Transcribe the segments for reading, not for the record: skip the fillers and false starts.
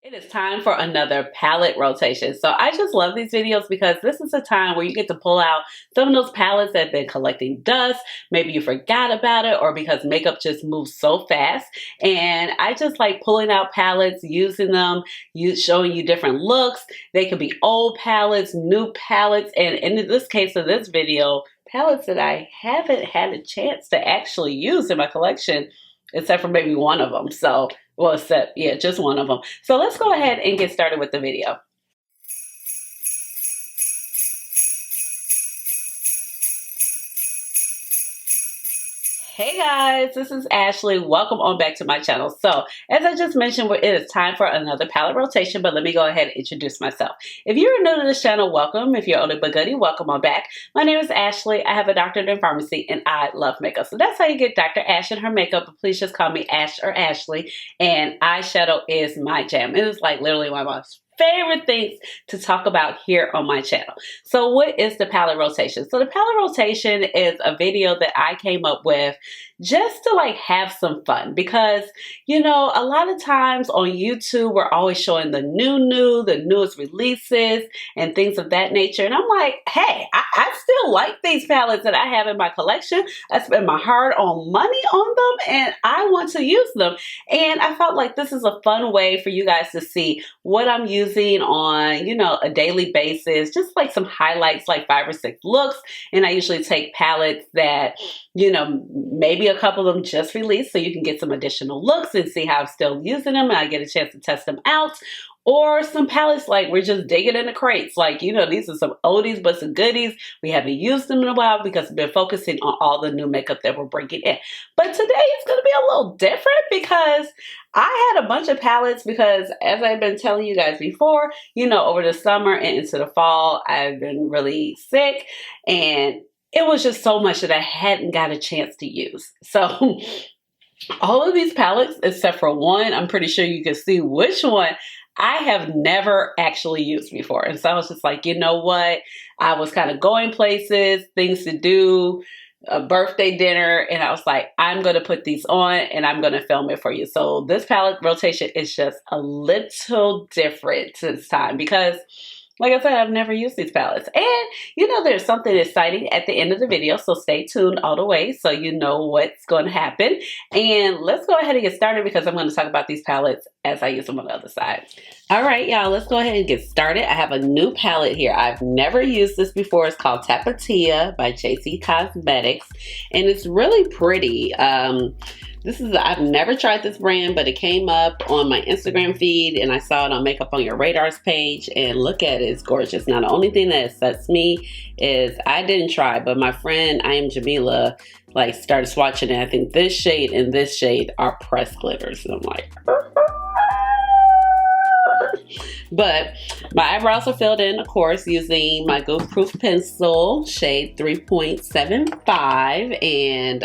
It is time for another palette rotation. So I just love these videos because this is a time where you get to pull out some of those palettes that have been collecting dust. Maybe you forgot about it or because makeup just moves so fast. And I just like pulling out palettes, using them, showing you different looks. They could be old palettes, new palettes, and in this case of this video, palettes that I haven't had a chance to actually use in my collection, except for maybe one of them. So, well, just one of them. So let's go ahead and get started with the video. Hey guys, this is Ashley. Welcome on back to my channel. So, as I just mentioned, it is time for another palette rotation, but let me go ahead and introduce myself. If you're new to this channel, welcome. If you're older but goodie, welcome on back. My name is Ashley. I have a doctorate in pharmacy and I love makeup. So that's how you get Dr. Ash and her makeup, but please just call me Ash or Ashley. And eyeshadow is my jam. It is like literally one of my favorite things to talk about here on my channel. So what is the palette rotation? So the palette rotation is a video that I came up with just to like have some fun because, you know, a lot of times on YouTube, we're always showing the the newest releases and things of that nature. And I'm like, hey, I still like these palettes that I have in my collection. I spend my hard-earned money on them and I want to use them. And I felt like this is a fun way for you guys to see what I'm using on, you know, a daily basis, just like some highlights, like 5 or 6 looks. And I usually take palettes that, you know, maybe a couple of them just released so you can get some additional looks and see how I'm still using them and I get a chance to test them out. Or some palettes like we're just digging in the crates. Like, you know, these are some oldies but some goodies. We haven't used them in a while because we've been focusing on all the new makeup that we're bringing in. But today is going to be a little different because I had a bunch of palettes because, as I've been telling you guys before, you know, over the summer and into the fall, I've been really sick and it was just so much that I hadn't got a chance to use. So all of these palettes, except for one, I'm pretty sure you can see which one I have never actually used before. And so I was just like, you know what? I was kind of going places, things to do, a birthday dinner, and I was like, I'm going to put these on and I'm going to film it for you. So this palette rotation is just a little different this time because, like I said, I've never used these palettes. And, you know, there's something exciting at the end of the video, so stay tuned all the way so you know what's going to happen. And let's go ahead and get started because I'm going to talk about these palettes as I use them on the other side. All right, y'all, let's go ahead and get started. I have a new palette here. I've never used this before. It's called Tapatia by Jacy Cosmetics, and it's really pretty. I've never tried this brand, but it came up on my Instagram feed and I saw it on Makeup on Your Radars page and look at it, it's gorgeous. Now, the only thing that upsets me is I didn't try, but my friend, I Am Jamila, like started swatching it. I think this shade and this shade are pressed glitters. And I'm like, but my eyebrows are filled in, of course, using my Goof Proof pencil, shade 3.75, and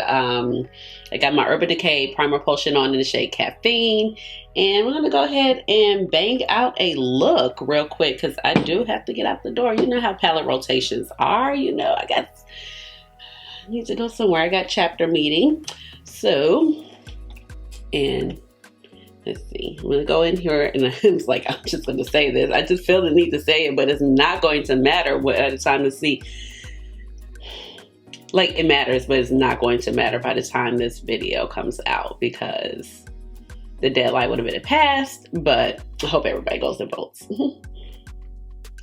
I got my Urban Decay Primer Potion on in the shade Caffeine, and we're gonna go ahead and bang out a look real quick because I do have to get out the door. You know how palette rotations are. You know, I need to go somewhere. I got chapter meeting, so and. Let's see. I'm going to go in here and it's like, I'm just going to say this. I just feel the need to say it, but it's not going to matter at the time to see. Like, it matters, but it's not going to matter by the time this video comes out because the deadline would have been passed, but I hope everybody goes and votes.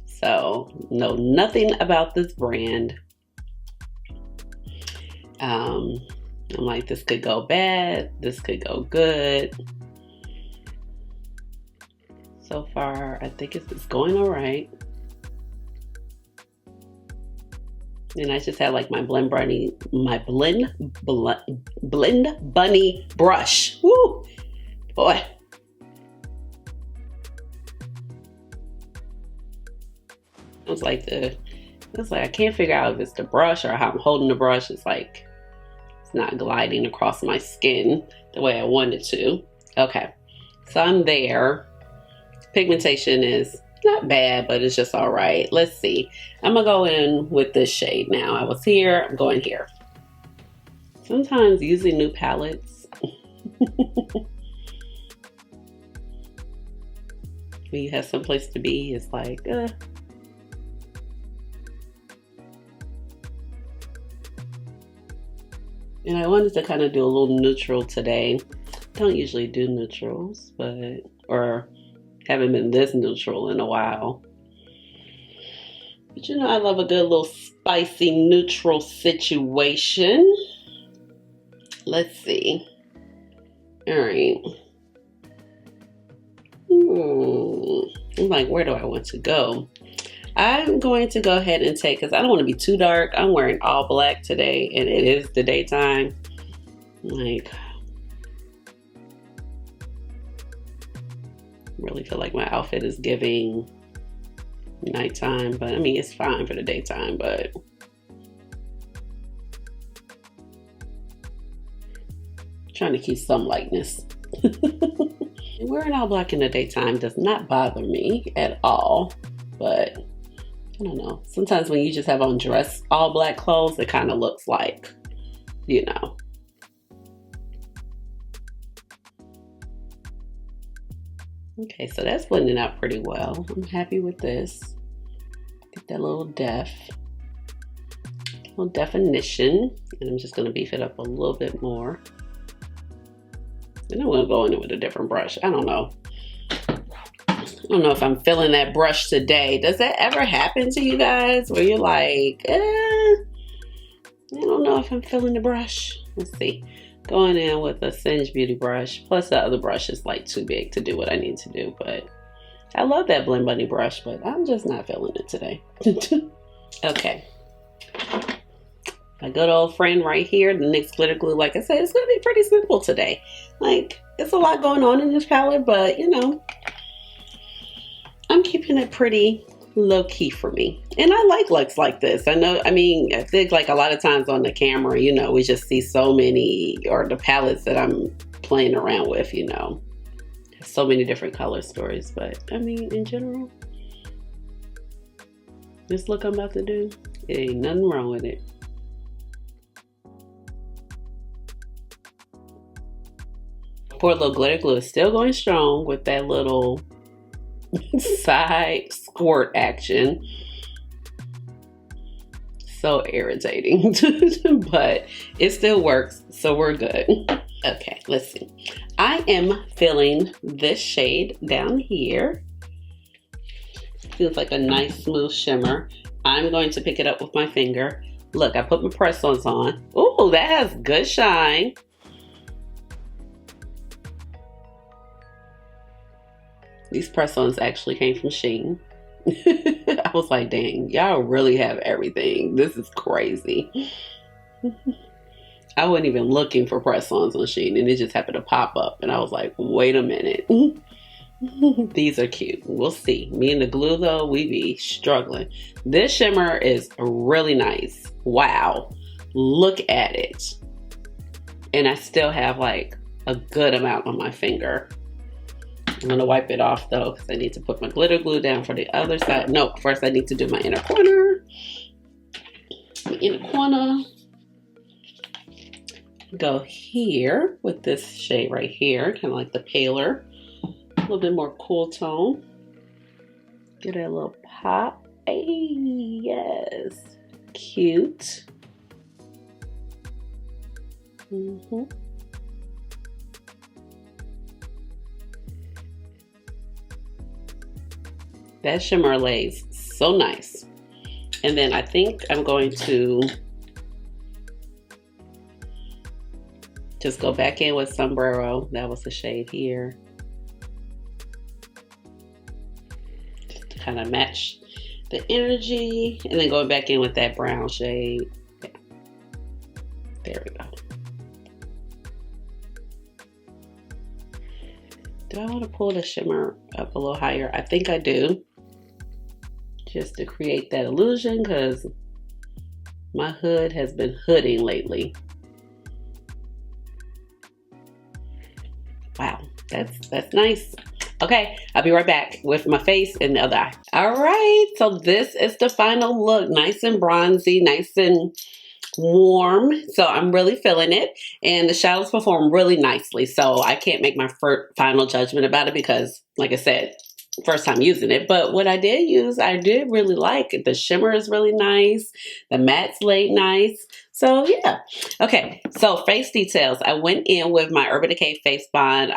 So, know nothing about this brand. I'm like, this could go bad. This could go good. So far, I think it's going all right. And I just had like my Blend Bunny brush. Woo! Boy. It's like I can't figure out if it's the brush or how I'm holding the brush. It's like, it's not gliding across my skin the way I want it to. Okay, so I'm there. Pigmentation is not bad, but it's just all right. Let's see. I'm gonna go in with this shade now. I was here, I'm going here. Sometimes using new palettes when you have someplace to be, it's like, And I wanted to kind of do a little neutral today. Don't usually do neutrals, or haven't been this neutral in a while. But you know, I love a good little spicy neutral situation. Let's see. All right. I'm like, where do I want to go? I'm going to go ahead and take, because I don't want to be too dark. I'm wearing all black today, and it is the daytime. Like, really feel like my outfit is giving nighttime, but I mean, it's fine for the daytime, but trying to keep some lightness. Wearing all black in the daytime does not bother me at all, but I don't know. Sometimes when you just have on dress all black clothes, it kind of looks like, you know. Okay, so that's blending out pretty well. I'm happy with this. Get that little definition, and I'm just going to beef it up a little bit more. And I'm going to go in it with a different brush. I don't know. I don't know if I'm feeling that brush today. Does that ever happen to you guys where you're like, I don't know if I'm feeling the brush? Let's see. Going in with a Singe Beauty brush. Plus the other brush is like too big to do what I need to do. But I love that Blend Bunny brush, but I'm just not feeling it today. Okay. My good old friend right here, the NYX Glitter Glue. Like I said, it's going to be pretty simple today. Like, it's a lot going on in this palette, but you know, I'm keeping it pretty low-key for me. And I like looks like this. I think like a lot of times on the camera, you know, we just see so many, or the palettes that I'm playing around with, you know, so many different color stories. But I mean, in general, this look I'm about to do, it ain't nothing wrong with it. Poor little glitter glue is still going strong with that little side squirt action. So irritating, but it still works, so we're good. Okay, let's see. I am feeling this shade down here. Feels like a nice smooth shimmer. I'm going to pick it up with my finger. Look, I put my press-ons on. Ooh, that has good shine. These press-ons actually came from Shein. I was like, dang, y'all really have everything. This is crazy. I wasn't even looking for press-ons on Shein, and it just happened to pop up. And I was like, wait a minute. These are cute. We'll see. Me and the glue, though, we be struggling. This shimmer is really nice. Wow. Look at it. And I still have like a good amount on my finger. I'm going to wipe it off though, because I need to put my glitter glue down for the other side. No, first I need to do my inner corner. My inner corner. Go here with this shade right here, kind of like the paler. A little bit more cool tone. Get a little pop. Hey, yes. Cute. That shimmer lays so nice. And then I think I'm going to just go back in with Sombrero. That was the shade here. Just to kind of match the energy. And then going back in with that brown shade. Yeah. There we go. Do I want to pull the shimmer up a little higher? I think I do. Just to create that illusion, because my hood has been hooding lately. Wow, that's nice. Okay, I'll be right back with my face and the other eye. All right, so this is the final look. Nice and bronzy, nice and warm. So I'm really feeling it. And the shadows perform really nicely. So I can't make my final judgment about it because, like I said, first time using it. But what I did use, I did really like it. The shimmer is really nice. The matte's laid nice. So yeah. Okay, so face details. I went in with my Urban Decay Face Bond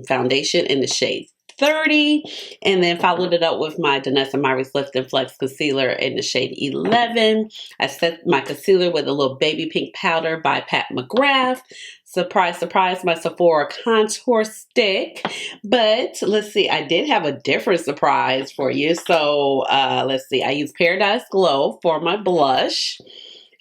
foundation in the shade 30, and then followed it up with my Danessa Myricks Lift and Flex concealer in the shade 11. I set my concealer with a little baby pink powder by Pat McGrath. Surprise, surprise, my Sephora contour stick. But let's see, I did have a different surprise for you. So let's see, I used Paradise Glow for my blush.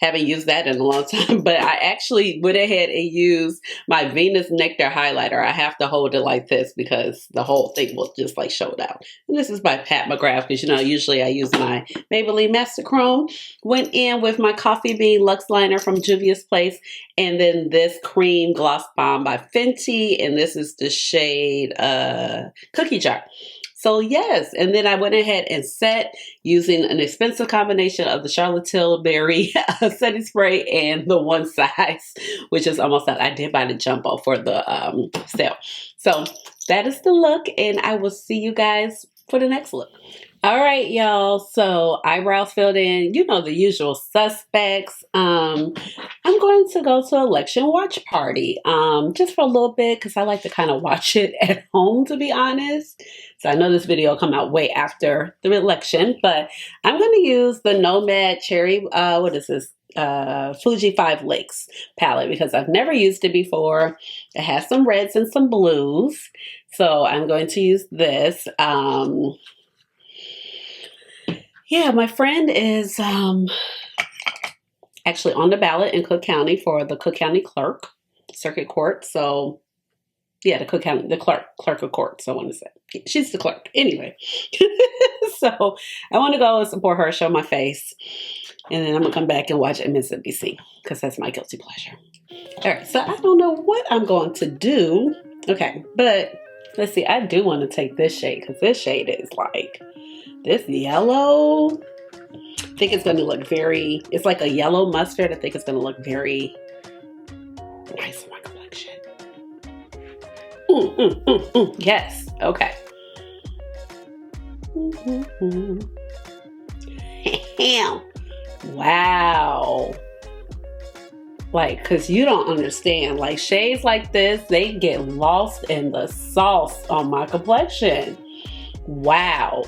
Haven't used that in a long time, but I actually went ahead and used my Venus Nectar highlighter. I have to hold it like this because the whole thing will just like show it out. And this is by Pat McGrath because, you know, usually I use my Maybelline Master Chrome. Went in with my Coffee Bean Luxe Liner from Juvia's Place. And then this cream gloss bomb by Fenty. And this is the shade Cookie Jar. So yes, and then I went ahead and set using an expensive combination of the Charlotte Tilbury setting spray and the one size, which is almost out. I did buy the jumbo for the sale. So that is the look, and I will see you guys for the next look. All right, y'all. So eyebrows filled in, you know, the usual suspects. I'm going to go to election watch party just for a little bit because I like to kind of watch it at home, to be honest. So I know this video will come out way after the election, but I'm going to use the Nomad Cherry, what is this? Fuji 5 Lakes palette because I've never used it before. It has some reds and some blues. So I'm going to use this. Yeah, my friend is actually on the ballot in Cook County for the Cook County Clerk Circuit Court. So yeah, the Cook County, the clerk of court. So I want to say she's the clerk anyway. So I want to go and support her, show my face, and then I'm gonna come back and watch MSNBC because that's my guilty pleasure. All right, so I don't know what I'm going to do. Okay, but let's see. I do want to take this shade because this shade is like this yellow. I think it's going to look very. It's like a yellow mustard. I think it's going to look very nice in my complexion. Yes. Okay. Wow. Like, because you don't understand. Like, shades like this, they get lost in the sauce on my complexion. Wow.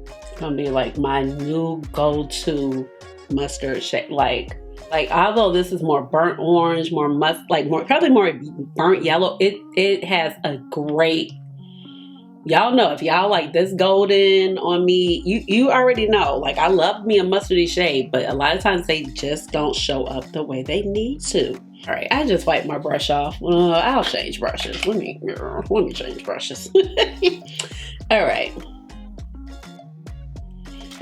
It's going to be like my new go-to mustard shade. Like although this is more burnt orange, probably more burnt yellow, it has a great, y'all know, if y'all like this golden on me, you already know, like I love me a mustardy shade, but a lot of times they just don't show up the way they need to. All right, I just wiped my brush off. I'll change brushes. Let me change brushes. All right.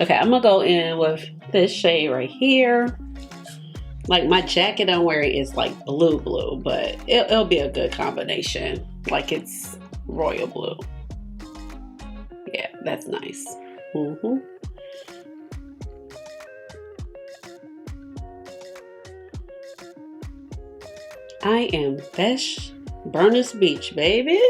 Okay, I'm gonna go in with this shade right here. Like my jacket I'm wearing is like blue, but it'll be a good combination. Like it's royal blue. Yeah, that's nice. I am best Bernice Beach, baby.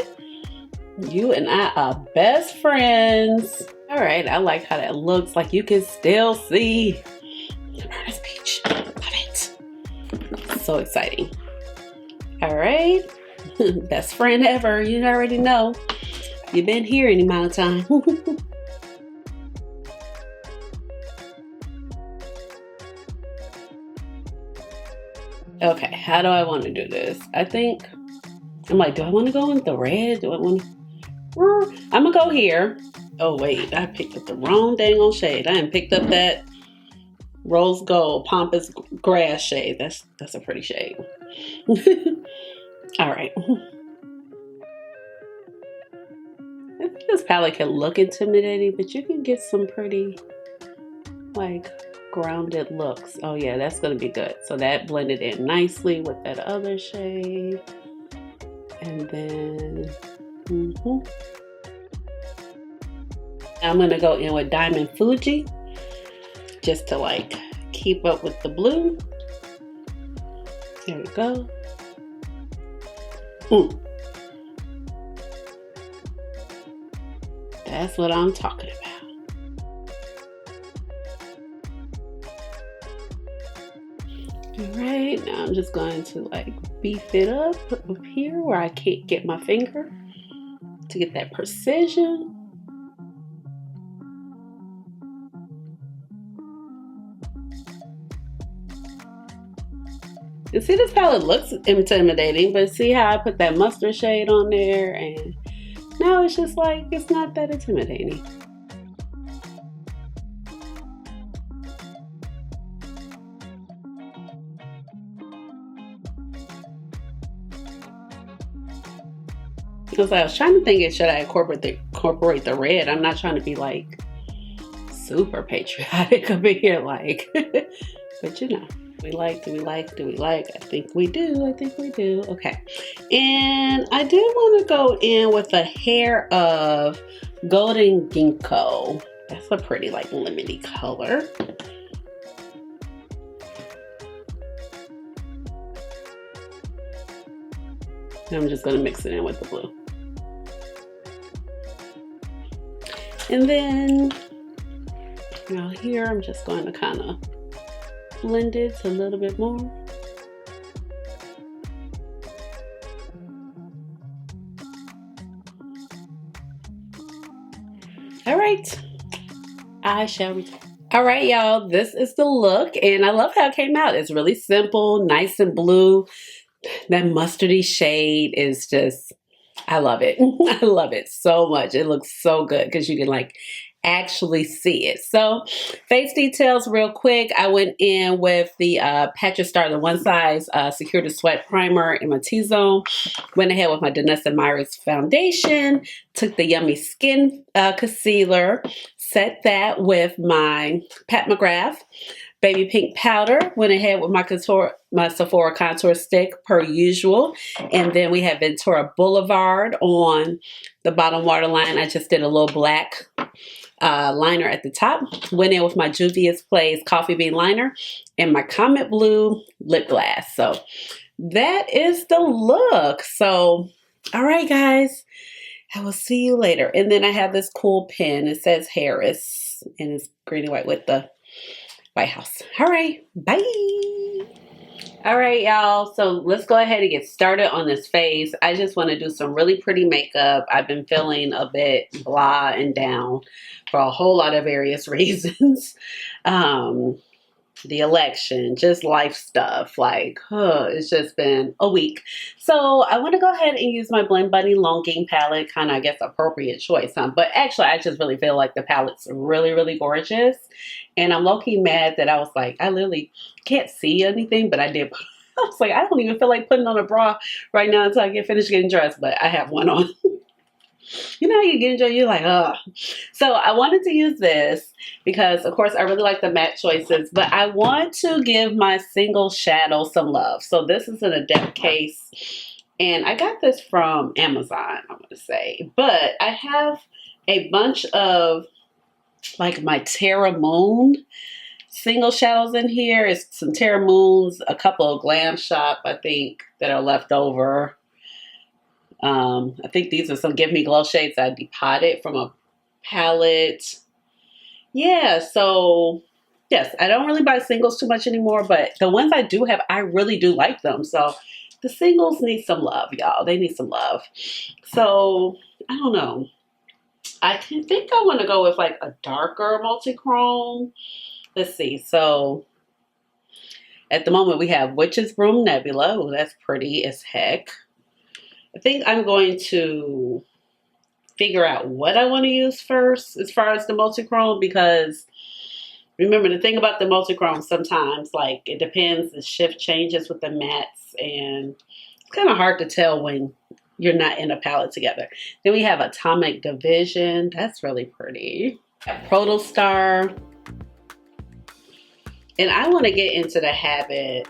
You and I are best friends. All right, I like how that looks. Like you can still see the Bernice Beach. So exciting. All right. Best friend ever. You already know. You've been here any amount of time. Okay, how do I want to do this? I think, I'm like, do I want to go with the red? Do I want to? I'm going to go here. Oh, wait. I picked up the wrong dang old shade. I didn't picked up that Rose Gold Pampas Grass shade. That's a pretty shade. All right. I think this palette can look intimidating, but you can get some pretty like grounded looks. Oh yeah, that's gonna be good. So that blended in nicely with that other shade. And then I'm gonna go in with Diamond Fuji just to like keep up with the blue. There we go. That's what I'm talking about. Alright, now I'm just going to like beef it up here where I can't get my finger to get that precision. You see, this palette looks intimidating, but see how I put that mustard shade on there, and now it's just like, it's not that intimidating. I was trying to think, should I incorporate the red? I'm not trying to be like super patriotic up in here, like, but you know, do we like? I think we do. Okay, and I do want to go in with a hair of golden ginkgo. That's a pretty like lemony color. And I'm just going to mix it in with the blue. And then now here I'm just going to kind of blend it a little bit more. All right, I shall return. All right, y'all, this is the look, and I love how it came out. It's really simple, nice and blue. That mustardy shade is just, I love it. I love it so much. It looks so good because you can like actually see it. So face details real quick. I went in with the Patch Star, the One Size Secure to Sweat Primer in my T-zone. Went ahead with my Danessa Myricks foundation. Took the Yummy Skin concealer. Set that with my Pat McGrath Baby Pink powder. Went ahead with my Sephora contour stick per usual. And then we have Ventura Boulevard on the bottom waterline. I just did a little black liner at the top. Went in with my Juvia's Place Coffee Bean liner and my Comet Blue lip gloss. So that is the look. So, all right, guys. I will see you later. And then I have this cool pen. It says Harris and it's green and white with the White House. All right, bye. All right, y'all. So let's go ahead and get started on this face. I just want to do some really pretty makeup. I've been feeling a bit blah and down for a whole lot of various reasons. The election, just life stuff, like, it's just been a week. So I want to go ahead and use my Blend Bunny Longing palette, kind of, I guess, appropriate choice, huh? But actually, I just really feel like the palette's really, really gorgeous. And I'm low-key mad that I was like, I literally can't see anything, but I did. I was like, I don't even feel like putting on a bra right now until I get finished getting dressed, but I have one on. You know how you get enjoyed, you're like, ugh. So I wanted to use this because, of course, I really like the matte choices, but I want to give my single shadow some love. So this is an Adept case, and I got this from Amazon, I'm going to say. But I have a bunch of, like, my Terra Moon single shadows in here. It's some Terra Moons, a couple of Glam Shop, I think, that are left over. I think these are some Give Me Glow shades I depotted from a palette. Yeah, so yes, I don't really buy singles too much anymore, but the ones I do have, I really do like them. So the singles need some love, y'all. They need some love. So I don't know. I think I want to go with like a darker multi-chrome. Let's see. So at the moment we have Witch's Broom Nebula. Oh, that's pretty as heck. I think I'm going to figure out what I want to use first as far as the multi-chrome, because remember the thing about the multi-chrome, sometimes like it depends, the shift changes with the mattes and it's kind of hard to tell when you're not in a palette together. Then we have Atomic Division. That's really pretty. Protostar. And I want to get into the habit,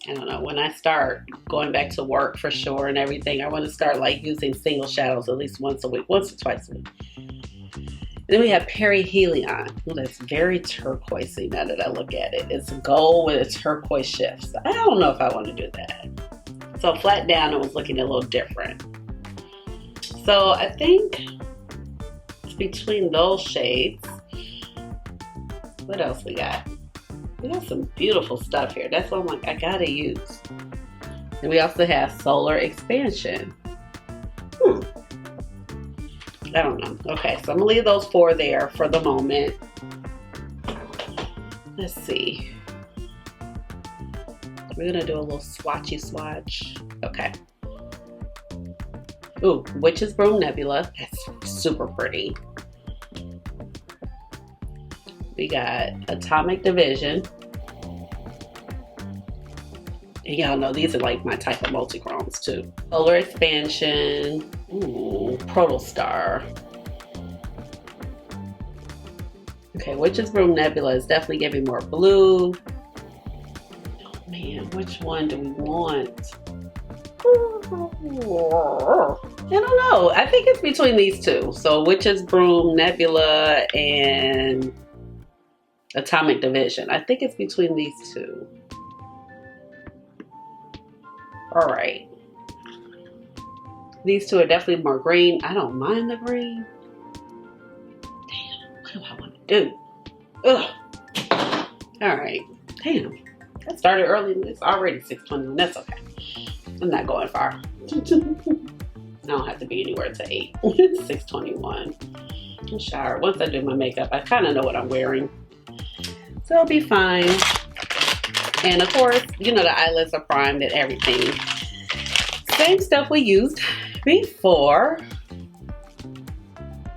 I don't know, when I start going back to work for sure and everything, I want to start like using single shadows at least once a week, once or twice a week. And then we have Perihelion. Well, that's very turquoisey now that I look at it. It's gold with a turquoise shift. So I don't know if I want to do that. So flat down, it was looking a little different. So I think it's between those shades. What else we got? We got some beautiful stuff here. That's what I'm like, I gotta use. And we also have Solar Expansion. I don't know. Okay, so I'm gonna leave those 4 there for the moment. Let's see. We're gonna do a little swatchy swatch. Okay. Ooh, Witch's Broom Nebula. That's super pretty. We got Atomic Division. And y'all know these are like my type of multi-chromes too. Solar Expansion. Ooh, Protostar. Okay, Witch's Broom Nebula is definitely giving more blue. Oh man, which one do we want? I don't know. I think it's between these 2. So Witch's Broom Nebula and Atomic Division. I think it's between these 2. All right. These 2 are definitely more green. I don't mind the green. Damn, what do I want to do? Ugh. All right. Damn. I started early and it's already 6:21. That's okay. I'm not going far. I don't have to be anywhere to 8. 6:21. I'm showered. Once I do my makeup, I kind of know what I'm wearing. So it'll be fine. And of course, you know, the eyelids are primed and everything. Same stuff we used before.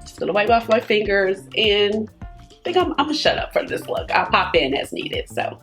Just gonna wipe off my fingers and I think I'm gonna shut up for this look. I'll pop in as needed, so.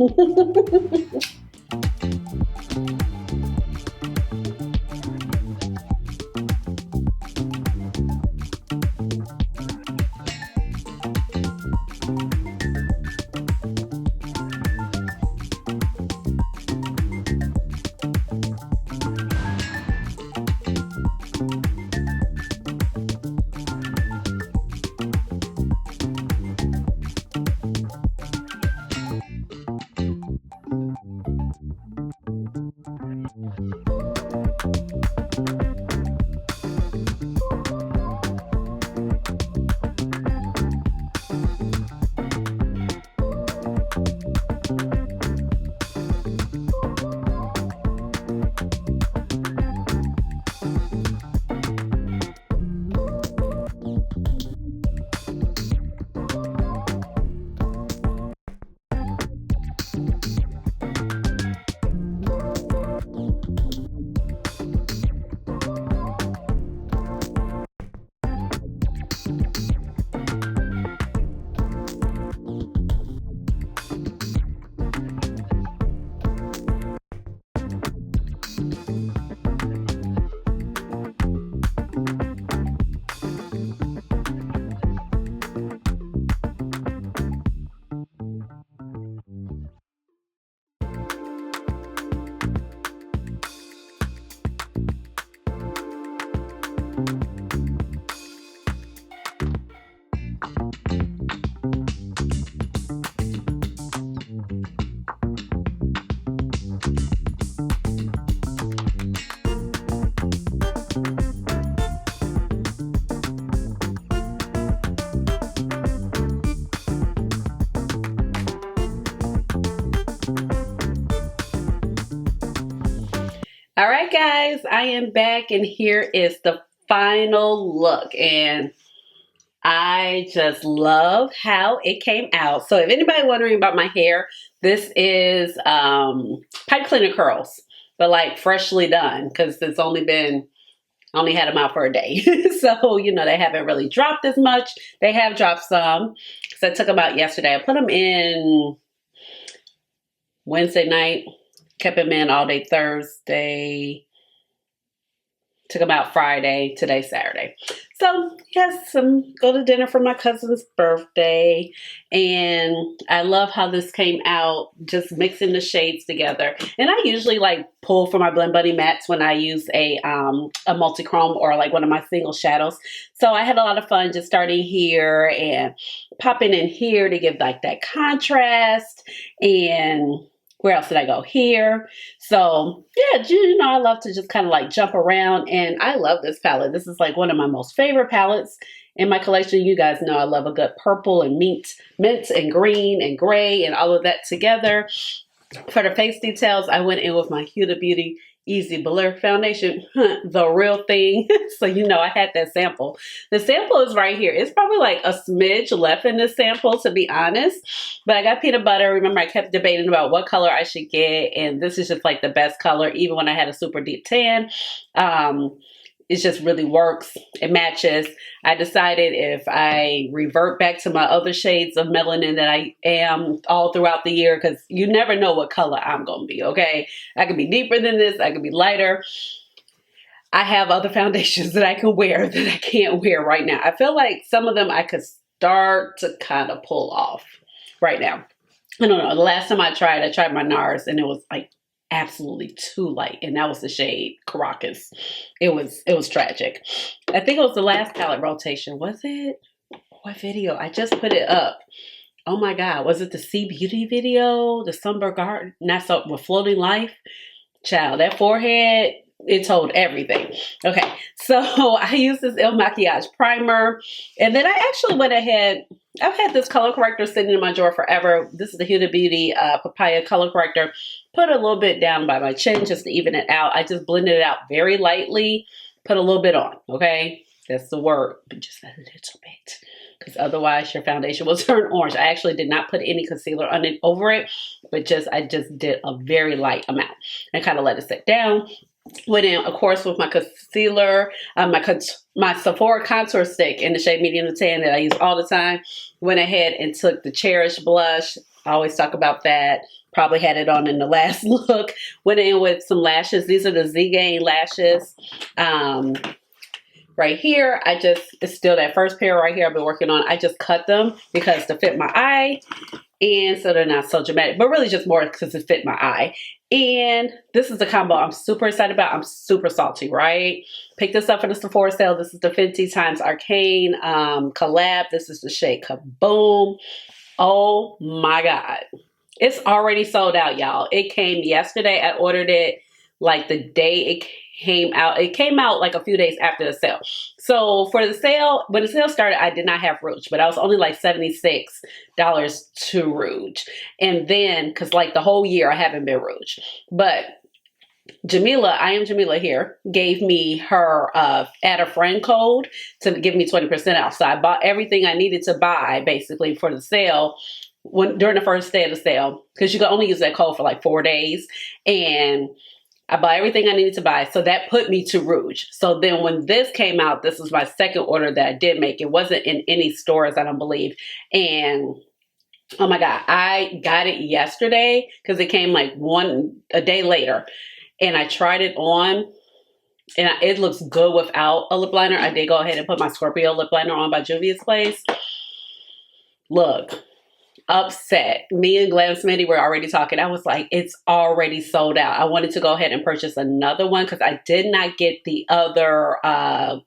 All right, guys, I am back and here is the final look. And I just love how it came out. So if anybody wondering about my hair, this is pipe cleaner curls, but like freshly done because it's only been, I only had them out for a day. So, you know, they haven't really dropped as much. They have dropped some. So I took them out yesterday. I put them in Wednesday night. Kept him in all day Thursday. Took him out Friday. Today, Saturday. So, yes, go to dinner for my cousin's birthday. And I love how this came out, just mixing the shades together. And I usually like pull for my Blend Buddy mattes when I use a multi-chrome or like one of my single shadows. So I had a lot of fun just starting here and popping in here to give like that contrast. And Where else did I go? Here. So yeah, you know, I love to just kind of like jump around, and I love this palette. This is like one of my most favorite palettes in my collection. You guys know I love a good purple and mint and green and gray and all of that together. For the face details, I went in with my Huda Beauty Easy Blur foundation, the real thing. So you know I had that sample. The sample is right here. It's probably like a smidge left in this sample, to be honest. But I got peanut butter. Remember, I kept debating about what color I should get, and this is just like the best color, even when I had a super deep tan. It just really works. It matches. I decided if I revert back to my other shades of melanin that I am all throughout the year, because you never know what color I'm going to be, okay? I could be deeper than this. I could be lighter. I have other foundations that I can wear that I can't wear right now. I feel like some of them I could start to kind of pull off right now. I don't know. The last time I tried my NARS, and it was like absolutely too light, and that was the shade Caracas. It was tragic. I think it was the last palette rotation. Was it? What video? I just put it up. Oh my god, was it the Sea Beauty video? The Sunbird Garden? Not so with Floating Life? Child, that forehead, it told everything. Okay, so I used this Il Makiage primer, and then I actually went ahead. I've had this color corrector sitting in my drawer forever. This is the Huda Beauty Papaya color corrector. Put a little bit down by my chin just to even it out. I just blended it out very lightly. Put a little bit on, okay? That's the word, but just a little bit. Because otherwise your foundation will turn orange. I actually did not put any concealer on it over it, but I just did a very light amount and kind of let it sit down. Went in, of course, with my concealer, my Sephora contour stick in the shade Medium Tan that I use all the time. Went ahead and took the Cherish blush. I always talk about that. Probably had it on in the last look. Went in with some lashes. These are the Z-Gain lashes. Right here, it's still that first pair right here I've been working on. I just cut them because to fit my eye, and so they're not so dramatic, but really just more because it fit my eye. And this is the combo I'm super excited about. I'm super salty, right? Picked this up for the Sephora sale. This is the Fenty x Arcane collab. This is the shade Kaboom. Oh my god. It's already sold out, y'all. It came yesterday. I ordered it like the day it came out. It came out like a few days after the sale. So for the sale, when the sale started, I did not have Rouge, but I was only like $76 to Rouge. And then, because like the whole year I haven't been Rouge. But Jamila, I am Jamila here, gave me her add a friend code to give me 20% off. So I bought everything I needed to buy basically for the sale during the first day of the sale, because you can only use that code for like 4 days. And I bought everything I needed to buy. So that put me to Rouge. So then when this came out, this was my second order that I did make. It wasn't in any stores, I don't believe. And oh my God, I got it yesterday because it came like a day later. And I tried it on, and it looks good without a lip liner. I did go ahead and put my Scorpio lip liner on by Juvia's Place. Look, upset. Me and Glam Smitty were already talking. I was like, it's already sold out. I wanted to go ahead and purchase another one because I did not get the other, the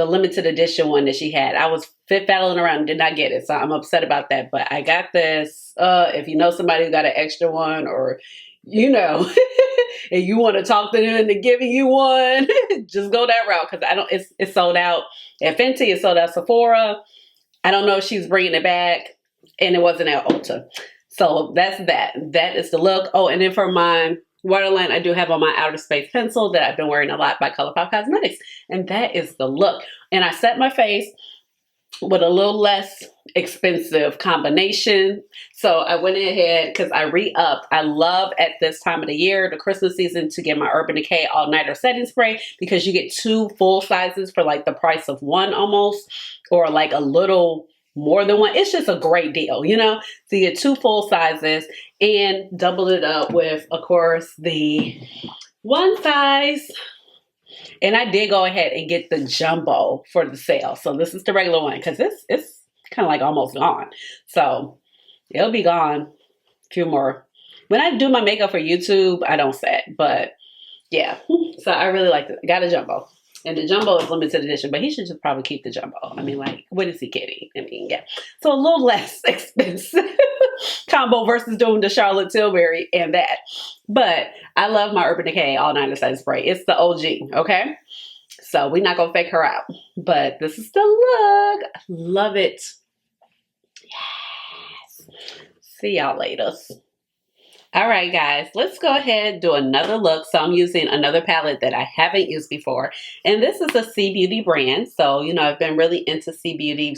limited edition one that she had. I was fiddling around and did not get it. So I'm upset about that. But I got this. If you know somebody who got an extra one, or you know, and you want to talk to them into giving you one, just go that route, because it's sold out at Fenty. It's sold out Sephora. I don't know if she's bringing it back, and it wasn't at Ulta. So that's that. That is the look. Oh, and then for my waterline, I do have on my Outer Space pencil that I've been wearing a lot by ColourPop Cosmetics, and that is the look. And I set my face with a little less expensive combination. So I went ahead, because I re-upped. I love at this time of the year, the Christmas season, to get my Urban Decay All Nighter Setting Spray, because you get 2 full sizes for like the price of one almost, or like a little more than one. It's just a great deal, you know? So you get 2 full sizes, and double it up with, of course, the one size. And I did go ahead and get the jumbo for the sale. So this is the regular one, because it's kind of like almost gone. So it'll be gone. A few more. When I do my makeup for YouTube, I don't set. But yeah. So I really like it. Got a jumbo. And the jumbo is limited edition, but he should just probably keep the jumbo. I mean, like, what is he getting? I mean, yeah. So a little less expensive. combo versus doing the Charlotte Tilbury and that. But I love my Urban Decay All Night Setting Spray. It's the OG, okay? So we're not going to fake her out. But this is the look. Love it. Yes. See y'all later. All right, guys, let's go ahead and do another look. So I'm using another palette that I haven't used before. And this is a C Beauty brand. So, you know, I've been really into C Beauty.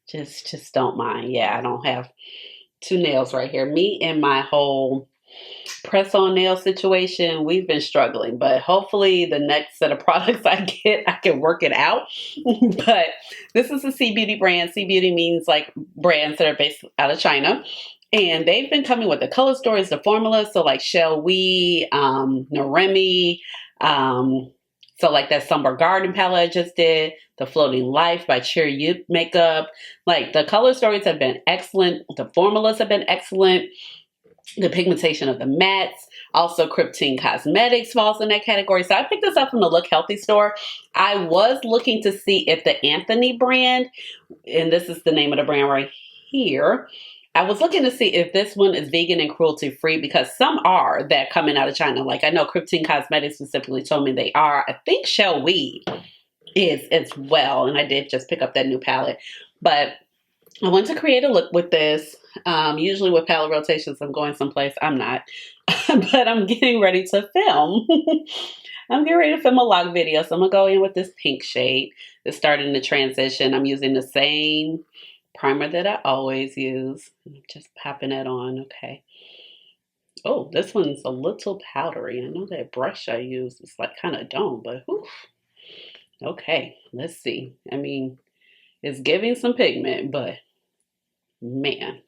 Just don't mind. Yeah, I don't have two nails right here. Me and my whole press-on nail situation, we've been struggling. But hopefully the next set of products I get, I can work it out. But this is a C Beauty brand. C Beauty means like brands that are based out of China. And they've been coming with the color stories, the formulas. So like Shall We, Noremi, so like that Summer Garden palette I just did, the Floating Life by Cherry Youth Makeup. Like the color stories have been excellent. The formulas have been excellent. The pigmentation of the mattes. Also Krypton Cosmetics falls in that category. So I picked this up from the Look Healthy store. I was looking to see if the Anthemy brand, and this is the name of the brand right here, I was looking to see if this one is vegan and cruelty free, because some are that coming out of China. Like I know Krypton Cosmetics specifically told me they are. I think Shall We is as well. And I did just pick up that new palette. But I want to create a look with this. Usually with palette rotations, I'm going someplace. I'm not. But I'm getting ready to film. I'm getting ready to film a log video. So I'm going to go in with this pink shade. It's starting to transition. I'm using the same primer that I always use. I'm just popping it on. Okay. Oh, this one's a little powdery. I know that brush I use is like kind of dumb, but whew. Okay, let's see. I mean, it's giving some pigment, but man.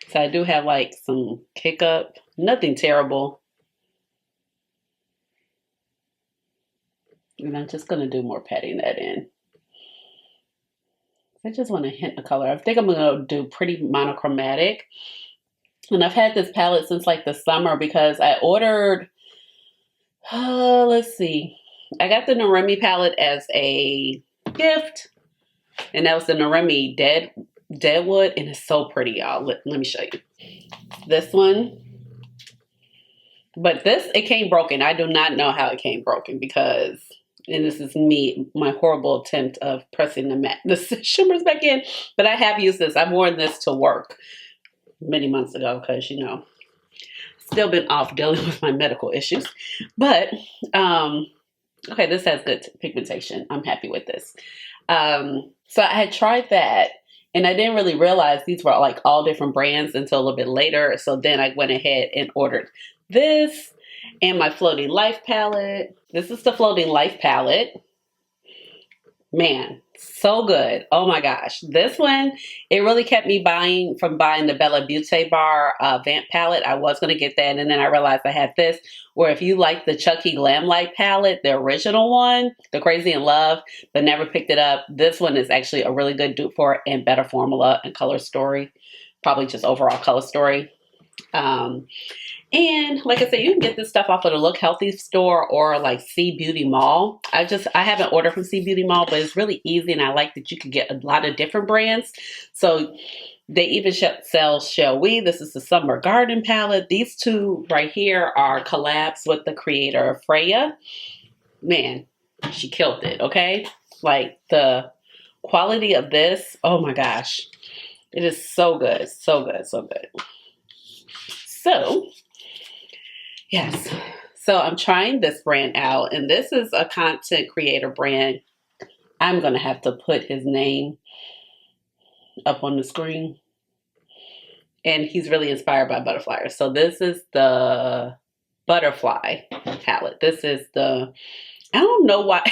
So I do have like some kick up. Nothing terrible. And I'm just going to do more patting that in. I just want to hint the color. I think I'm going to do pretty monochromatic. And I've had this palette since like the summer because I ordered, let's see. I got the Noremi palette as a gift. And that was the Noremi Deadwood. And it's so pretty, y'all. Let me show you. This one. But this, it came broken. I do not know how it came broken because... And this is me, my horrible attempt of pressing the shimmers back in. But I have used this. I've worn this to work many months ago because, you know, still been off dealing with my medical issues. But, okay, this has good pigmentation. I'm happy with this. So I had tried that. And I didn't really realize these were like all different brands until a little bit later. So then I went ahead and ordered this. And my Floating Life palette. This is the Floating Life palette. Man, so good. Oh my gosh. This one, it really kept me from buying the Bella Beauté Bar Vamp palette. I was going to get that. And then I realized I had this. Where if you like the Chucky Glam Light palette, the original one, the Crazy in Love, but never picked it up. This one is actually a really good dupe for it and better formula and color story. Probably just overall color story. And like I said, you can get this stuff off of the Look Healthy store or like C Beauty Mall. I haven't ordered from C Beauty Mall, but it's really easy. And I like that you can get a lot of different brands. So they even sell Shall We. This is the Summer Garden palette. These two right here are collabs with the creator of Freya. Man, she killed it. Okay. Like the quality of this. Oh my gosh. It is so good. So good. So good. So yes, so I'm trying this brand out, and this is a content creator brand. I'm going to have to put his name up on the screen. And he's really inspired by butterflies. So this is the Butterfly palette. This is the, I don't know why.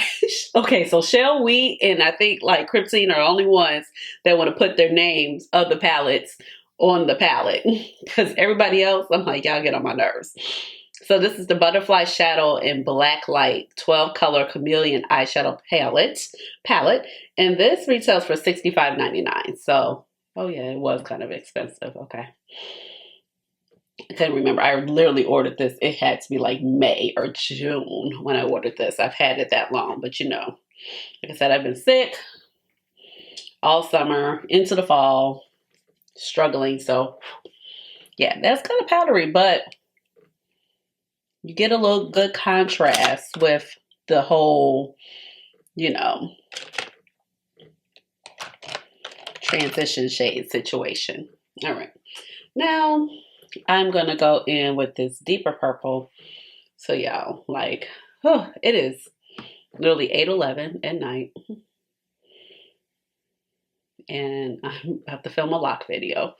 Okay, so Shall We and I think like Krypton are the only ones that want to put their names of the palettes on the palette. Because everybody else, I'm like, y'all get on my nerves. So this is the Butterfly Shadow in Blacklight 12 color chameleon eyeshadow palette. And this retails for $65.99. So, oh yeah, it was kind of expensive. Okay. I couldn't remember. I literally ordered this. It had to be like May or June when I ordered this. I've had it that long, but you know, like I said, I've been sick all summer into the fall. struggling. So yeah, that's kind of powdery, but you get a little good contrast with the whole, you know, transition shade situation. All right. Now I'm going to go in with this deeper purple. So y'all, like, oh, it is literally 8:11 at night. And I'm about to film a lock video.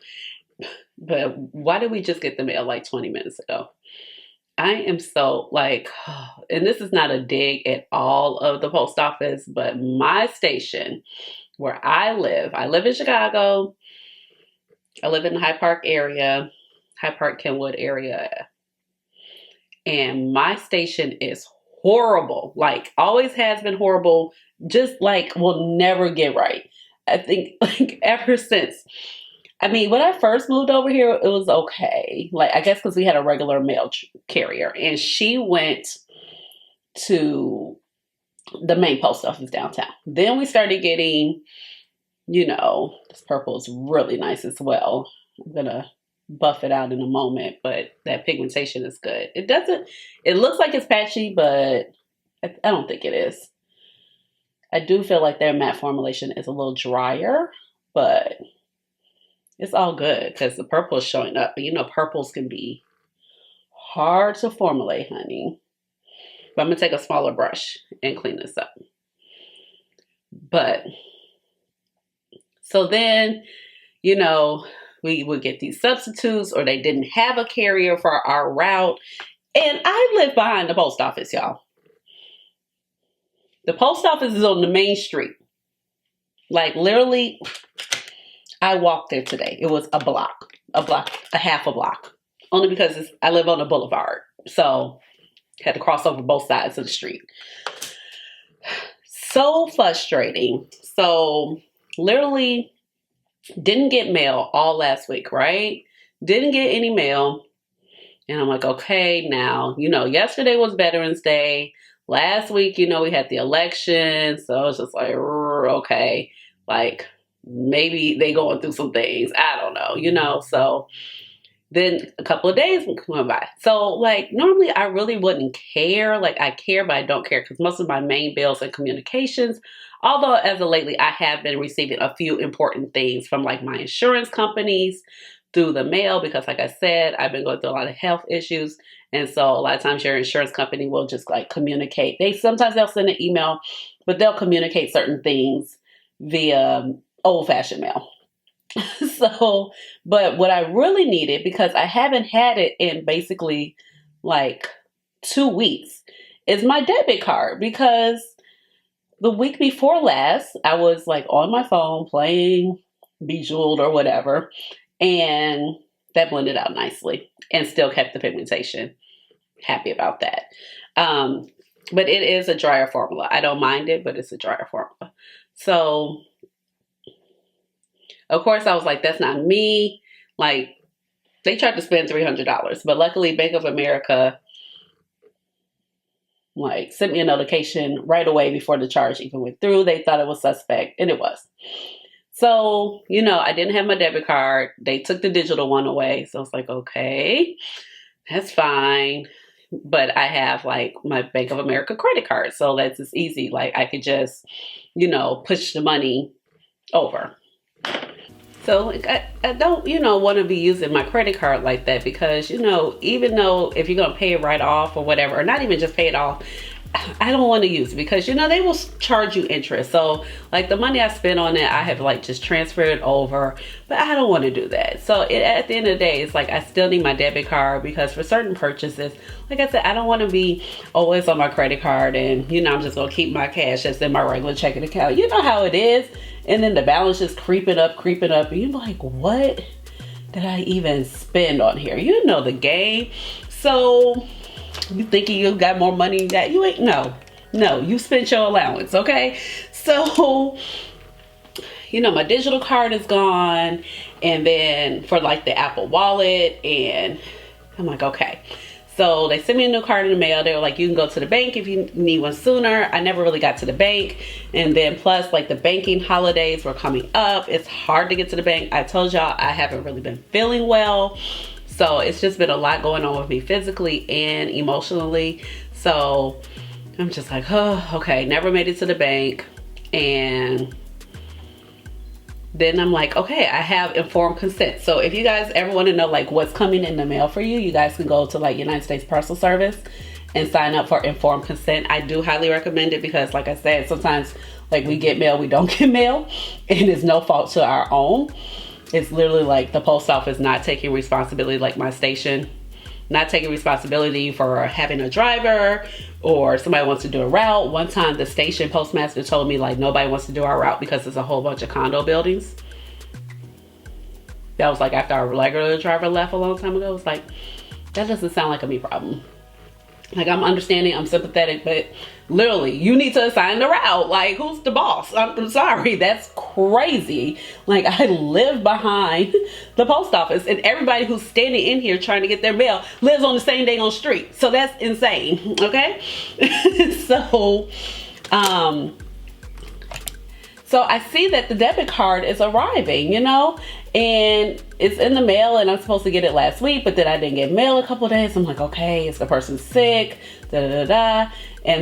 But why did we just get the mail like 20 minutes ago? I am so like, and this is not a dig at all of the post office, but my station where I live in Chicago. I live in the Hyde Park area, Hyde Park, Kenwood area. And my station is horrible. Like, always has been horrible. Just like, will never get right. I think like ever since. I mean, when I first moved over here, it was okay. Like, I guess because we had a regular mail carrier. And she went to the main post office downtown. Then we started getting, you know, this purple is really nice as well. I'm going to buff it out in a moment, but that pigmentation is good. It looks like it's patchy, but I don't think it is. I do feel like their matte formulation is a little drier, but it's all good because the purple is showing up. But you know, purples can be hard to formulate, honey. But I'm going to take a smaller brush and clean this up. But, so then, you know, we would get these substitutes or they didn't have a carrier for our route. And I live behind the post office, y'all. The post office is on the main street. Like literally, I walked there today. It was a half a block. Only because I live on a boulevard. So had to cross over both sides of the street. So frustrating. So literally didn't get mail all last week, right? Didn't get any mail. And I'm like, okay, now, you know, yesterday was Veterans Day. Last week, you know, we had the election. So it's just like, okay, like maybe they going through some things. I don't know, you know, so then a couple of days went by. So like normally I really wouldn't care. Like I care, but I don't care because most of my main bills and communications, although as of lately I have been receiving a few important things from like my insurance companies through the mail because like I said, I've been going through a lot of health issues. And so a lot of times your insurance company will just like communicate. Sometimes they'll send an email, but they'll communicate certain things via old-fashioned mail. So, but what I really needed, because I haven't had it in basically like 2 weeks, is my debit card. Because the week before last, I was like on my phone playing Bejeweled or whatever, and that blended out nicely and still kept the pigmentation. Happy about that. But it is a drier formula. I don't mind it, but it's a drier formula. So of course, I was like, that's not me. Like, they tried to spend $300. But luckily, Bank of America, like, sent me a notification right away before the charge even went through. They thought it was suspect, and it was. So, you know, I didn't have my debit card. They took the digital one away. So I was like, okay, that's fine. But I have, like, my Bank of America credit card. So that's just easy. Like, I could just, you know, push the money over. So I don't, you know, want to be using my credit card like that because, you know, even though if you're going to pay it right off or whatever, or not even just pay it off, I don't want to use it because, you know, they will charge you interest. So like the money I spent on it, I have like just transferred it over, but I don't want to do that. So at the end of the day, it's like I still need my debit card because for certain purchases, like I said, I don't want to be always on my credit card and, you know, I'm just going to keep my cash that's in my regular checking account. You know how it is. And then the balance is creeping up. And you're like, what did I even spend on here? You know the game. So you thinking you got more money that you ain't? No, you spent your allowance, okay? So, you know, my digital card is gone. And then for like the Apple Wallet, and I'm like, okay. So they sent me a new card in the mail. They were like, you can go to the bank if you need one sooner. I never really got to the bank. And then plus like the banking holidays were coming up. It's hard to get to the bank. I told y'all I haven't really been feeling well. So it's just been a lot going on with me physically and emotionally. So I'm just like, oh, okay, never made it to the bank. And then I'm like, okay, I have informed consent. So if you guys ever want to know like what's coming in the mail for you, you guys can go to like United States Parcel Service and sign up for informed consent. I do highly recommend it because like I said, sometimes like we get mail, we don't get mail, and it's no fault to our own. It's literally like the post office not taking responsibility, like my station, not taking responsibility for having a driver, or somebody wants to do a route. One time the station postmaster told me like nobody wants to do our route because there's a whole bunch of condo buildings. That was like after our regular driver left a long time ago. It's like, that doesn't sound like a me problem. Like, I'm understanding, I'm sympathetic, but literally, you need to assign the route. Like, who's the boss? I'm sorry, that's crazy. Like, I live behind the post office, and everybody who's standing in here trying to get their mail lives on the same dang on street. So that's insane, okay? So I see that the debit card is arriving, you know, and it's in the mail, and I'm supposed to get it last week, but then I didn't get mail a couple of days. I'm like, okay, is the person sick? And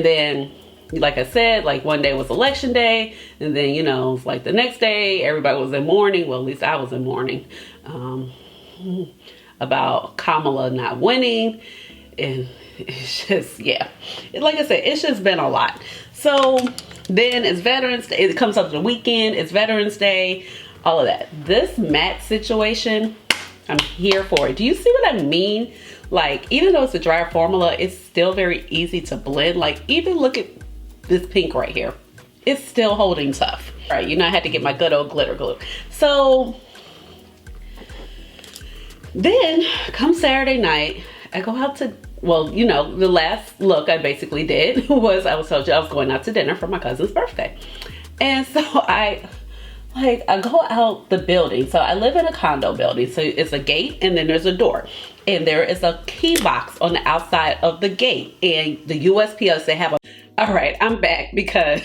then, like I said, like one day was election day, and then, you know, like the next day, everybody was in mourning. Well, at least I was in mourning about Kamala not winning. And it's just, yeah, like I said, it's just been a lot. So then it's Veterans Day. It comes up to the weekend. It's Veterans Day. All of that. This matte situation, I'm here for it. Do you see what I mean? Like, even though it's a dry formula, it's still very easy to blend. Like, even look at this pink right here. It's still holding tough. All right, you know, I had to get my good old glitter glue. So then come Saturday night, I go out to, well, you know, the last look I basically did was I told you I was going out to dinner for my cousin's birthday. And so I go out the building. So I live in a condo building. So it's a gate and then there's a door. And there is a key box on the outside of the gate. And the USPS, they have a... All right, I'm back because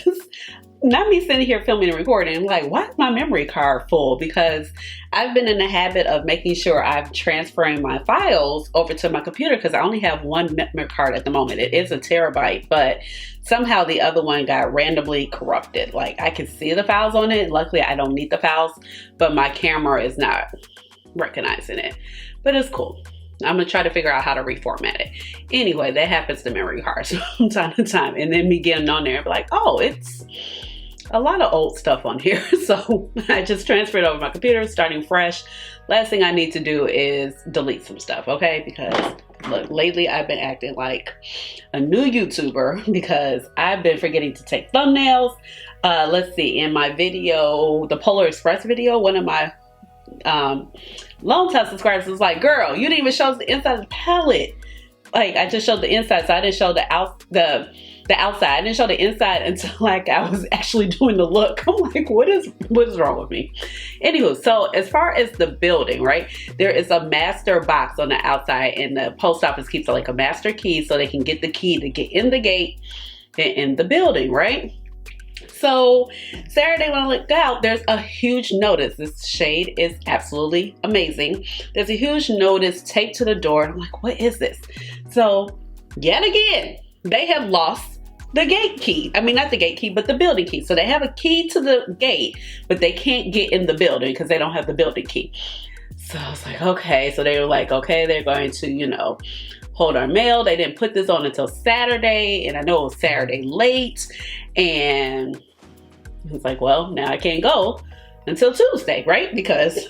not me sitting here filming and recording. I'm like, why is my memory card full? Because I've been in the habit of making sure I'm transferring my files over to my computer because I only have one memory card at the moment. It is a terabyte, but somehow the other one got randomly corrupted. Like, I can see the files on it. Luckily, I don't need the files, but my camera is not recognizing it. But it's cool. I'm gonna try to figure out how to reformat it. Anyway, that happens to memory cards from time to time. And then me getting on there and be like, oh, it's a lot of old stuff on here. So I just transferred over my computer, starting fresh. Last thing I need to do is delete some stuff, okay? Because look, lately I've been acting like a new YouTuber because I've been forgetting to take thumbnails. Let's see, in my video, the Polar Express video, one of my long time subscribers was like, girl, you didn't even show us the inside of the palette. Like, I just showed the inside, so I didn't show the outside. I didn't show the inside until like I was actually doing the look. I'm like, what is wrong with me? Anywho, so as far as the building, right, there is a master box on the outside, and the post office keeps like a master key so they can get the key to get in the gate and in the building, right? So Saturday when I looked out, there's a huge notice. This shade is absolutely amazing. There's a huge notice taped to the door. And I'm like, what is this? So yet again, they have lost the gate key. I mean, not the gate key, but the building key. So they have a key to the gate, but they can't get in the building because they don't have the building key. So I was like, okay. So they were like, okay, they're going to, you know, hold our mail. They didn't put this on until Saturday, and I know it was Saturday late. And it's like, well, now I can't go until Tuesday, right? Because,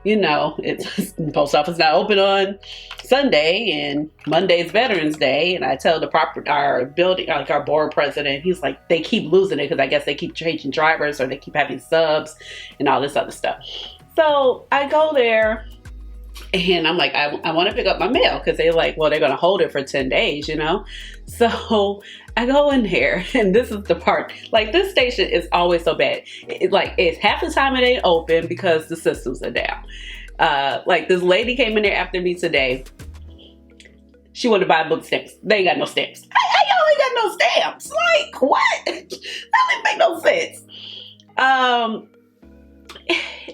you know, it's post office not open on Sunday, and Monday's Veterans Day. And I tell our building, like our board president, he's like, they keep losing it because I guess they keep changing drivers or they keep having subs and all this other stuff. So I go there. And I'm like, I want to pick up my mail because they're like, well, they're going to hold it for 10 days, you know? So I go in there, and this is the part, like, this station is always so bad. It's half the time it ain't open because the systems are down. Like, this lady came in there after me today, She wanted to buy book stamps. They ain't got no stamps. Y'all ain't got no stamps. Like, what? That didn't make no sense.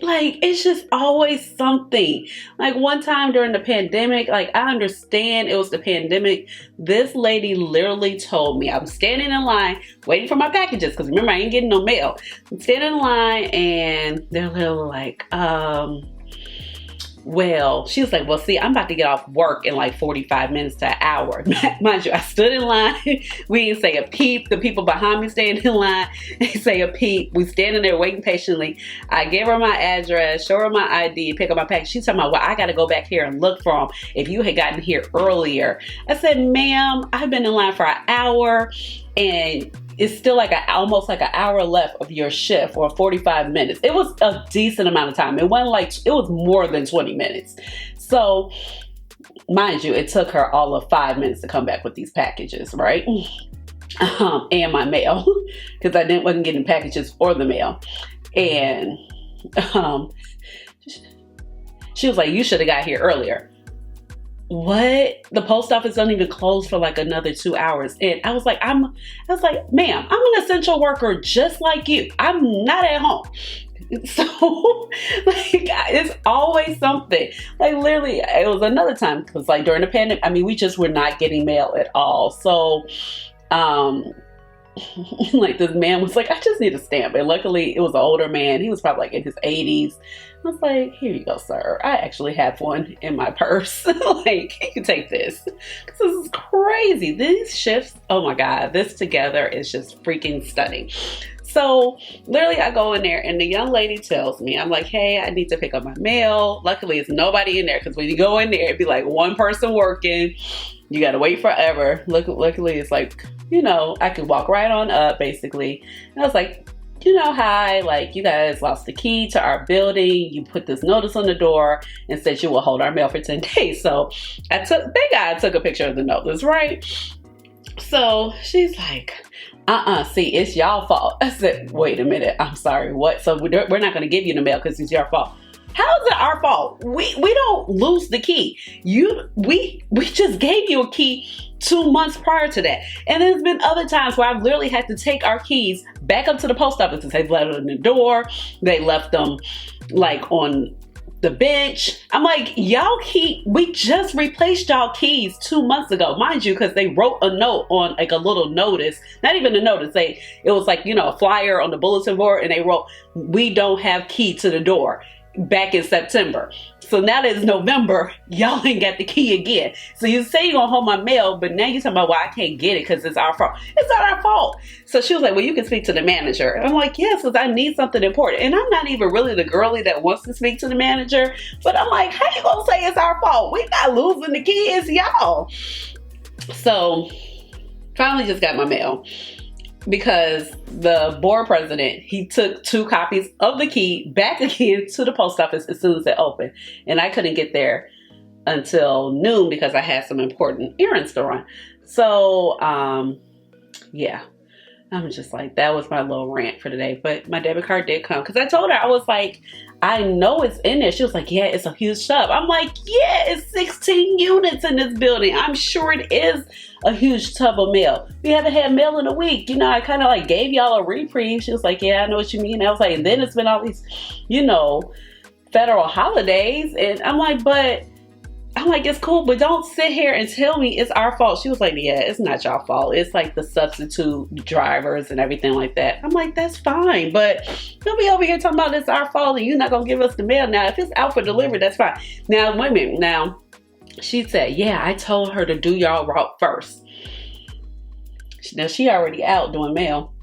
Like, it's just always something. Like, one time during the pandemic, like, I understand it was the pandemic. This lady literally told me, I'm standing in line waiting for my packages, because remember, I ain't getting no mail. I'm standing in line, and they're literally like, well, she was like, well, see, I'm about to get off work in like 45 minutes to an hour. Mind you, I stood in line. We didn't say a peep. The people behind me staying in line, they say a peep. We standing there waiting patiently. I gave her my address, show her my ID, pick up my package. She's talking about, well, I got to go back here and look for them if you had gotten here earlier. I said, ma'am, I've been in line for an hour, and it's still like almost like an hour left of your shift, or 45 minutes. It was a decent amount of time. It wasn't like, it was more than 20 minutes. So mind you, it took her all of 5 minutes to come back with these packages, right? And my mail, because I wasn't getting packages or the mail. And she was like, you should have got here earlier. What? The post office doesn't even close for like another 2 hours. And I was like, ma'am, I'm an essential worker just like you. I'm not at home. So like, it's always something. Like, literally, it was another time, because like during the pandemic, I mean, we just were not getting mail at all. So like, this man was like, I just need a stamp. And luckily it was an older man. He was probably like in his 80s. I was like, here you go, sir. I actually have one in my purse. Like, you can take this. This is crazy. These shifts, oh my God, this together is just freaking stunning. So literally I go in there, and the young lady tells me, I'm like, hey, I need to pick up my mail. Luckily it's nobody in there, because when you go in there, it'd be like one person working. You got to wait forever. Luckily it's like, you know, I could walk right on up basically. And I was like, you know, hi, like, you guys lost the key to our building. You put this notice on the door and said you will hold our mail for 10 days. So I took a picture of the notice, right? So she's like, see, it's y'all fault. I said, wait a minute, I'm sorry, what? So we're not going to give you the mail because it's your fault. How is it our fault? We don't lose the key. We just gave you a key 2 months prior to that. And there's been other times where I've literally had to take our keys back up to the post office, and they've left them in the door. They left them like on the bench. I'm like, we just replaced y'all keys 2 months ago, mind you, because they wrote a note on like a little notice, not even a notice, it was like, you know, a flyer on the bulletin board, and they wrote, we don't have key to the door, back in September. So now that it's November, y'all ain't got the key again. So you say you're gonna hold my mail, but now you're talking about, well, I can't get it because it's our fault. It's not our fault. So she was like, well, you can speak to the manager. And I'm like, yes, because I need something important. And I'm not even really the girly that wants to speak to the manager, but I'm like, how you gonna say it's our fault? We not losing the key, it's y'all. So finally just got my mail, because the board president, he took 2 copies of the key back again to the post office as soon as it opened. And I couldn't get there until noon because I had some important errands to run. So, yeah, I'm just like, that was my little rant for today. But my debit card did come, because I told her, I was like, I know it's in there. She was like, yeah, it's a huge tub. I'm like, yeah, it's 16 units in this building. I'm sure it is a huge tub of mail. We haven't had mail in a week. You know, I kind of like gave y'all a reprieve. She was like, yeah, I know what you mean. I was like, and then it's been all these, you know, federal holidays. And I'm like, it's cool, but don't sit here and tell me it's our fault. She was like, yeah, it's not your fault. It's like the substitute drivers and everything like that. I'm like, that's fine, but don't be over here talking about it's our fault and you're not going to give us the mail. Now, if it's out for delivery, that's fine. Now, wait a minute. Now, she said, yeah, I told her to do y'all route first. Now, she already out doing mail.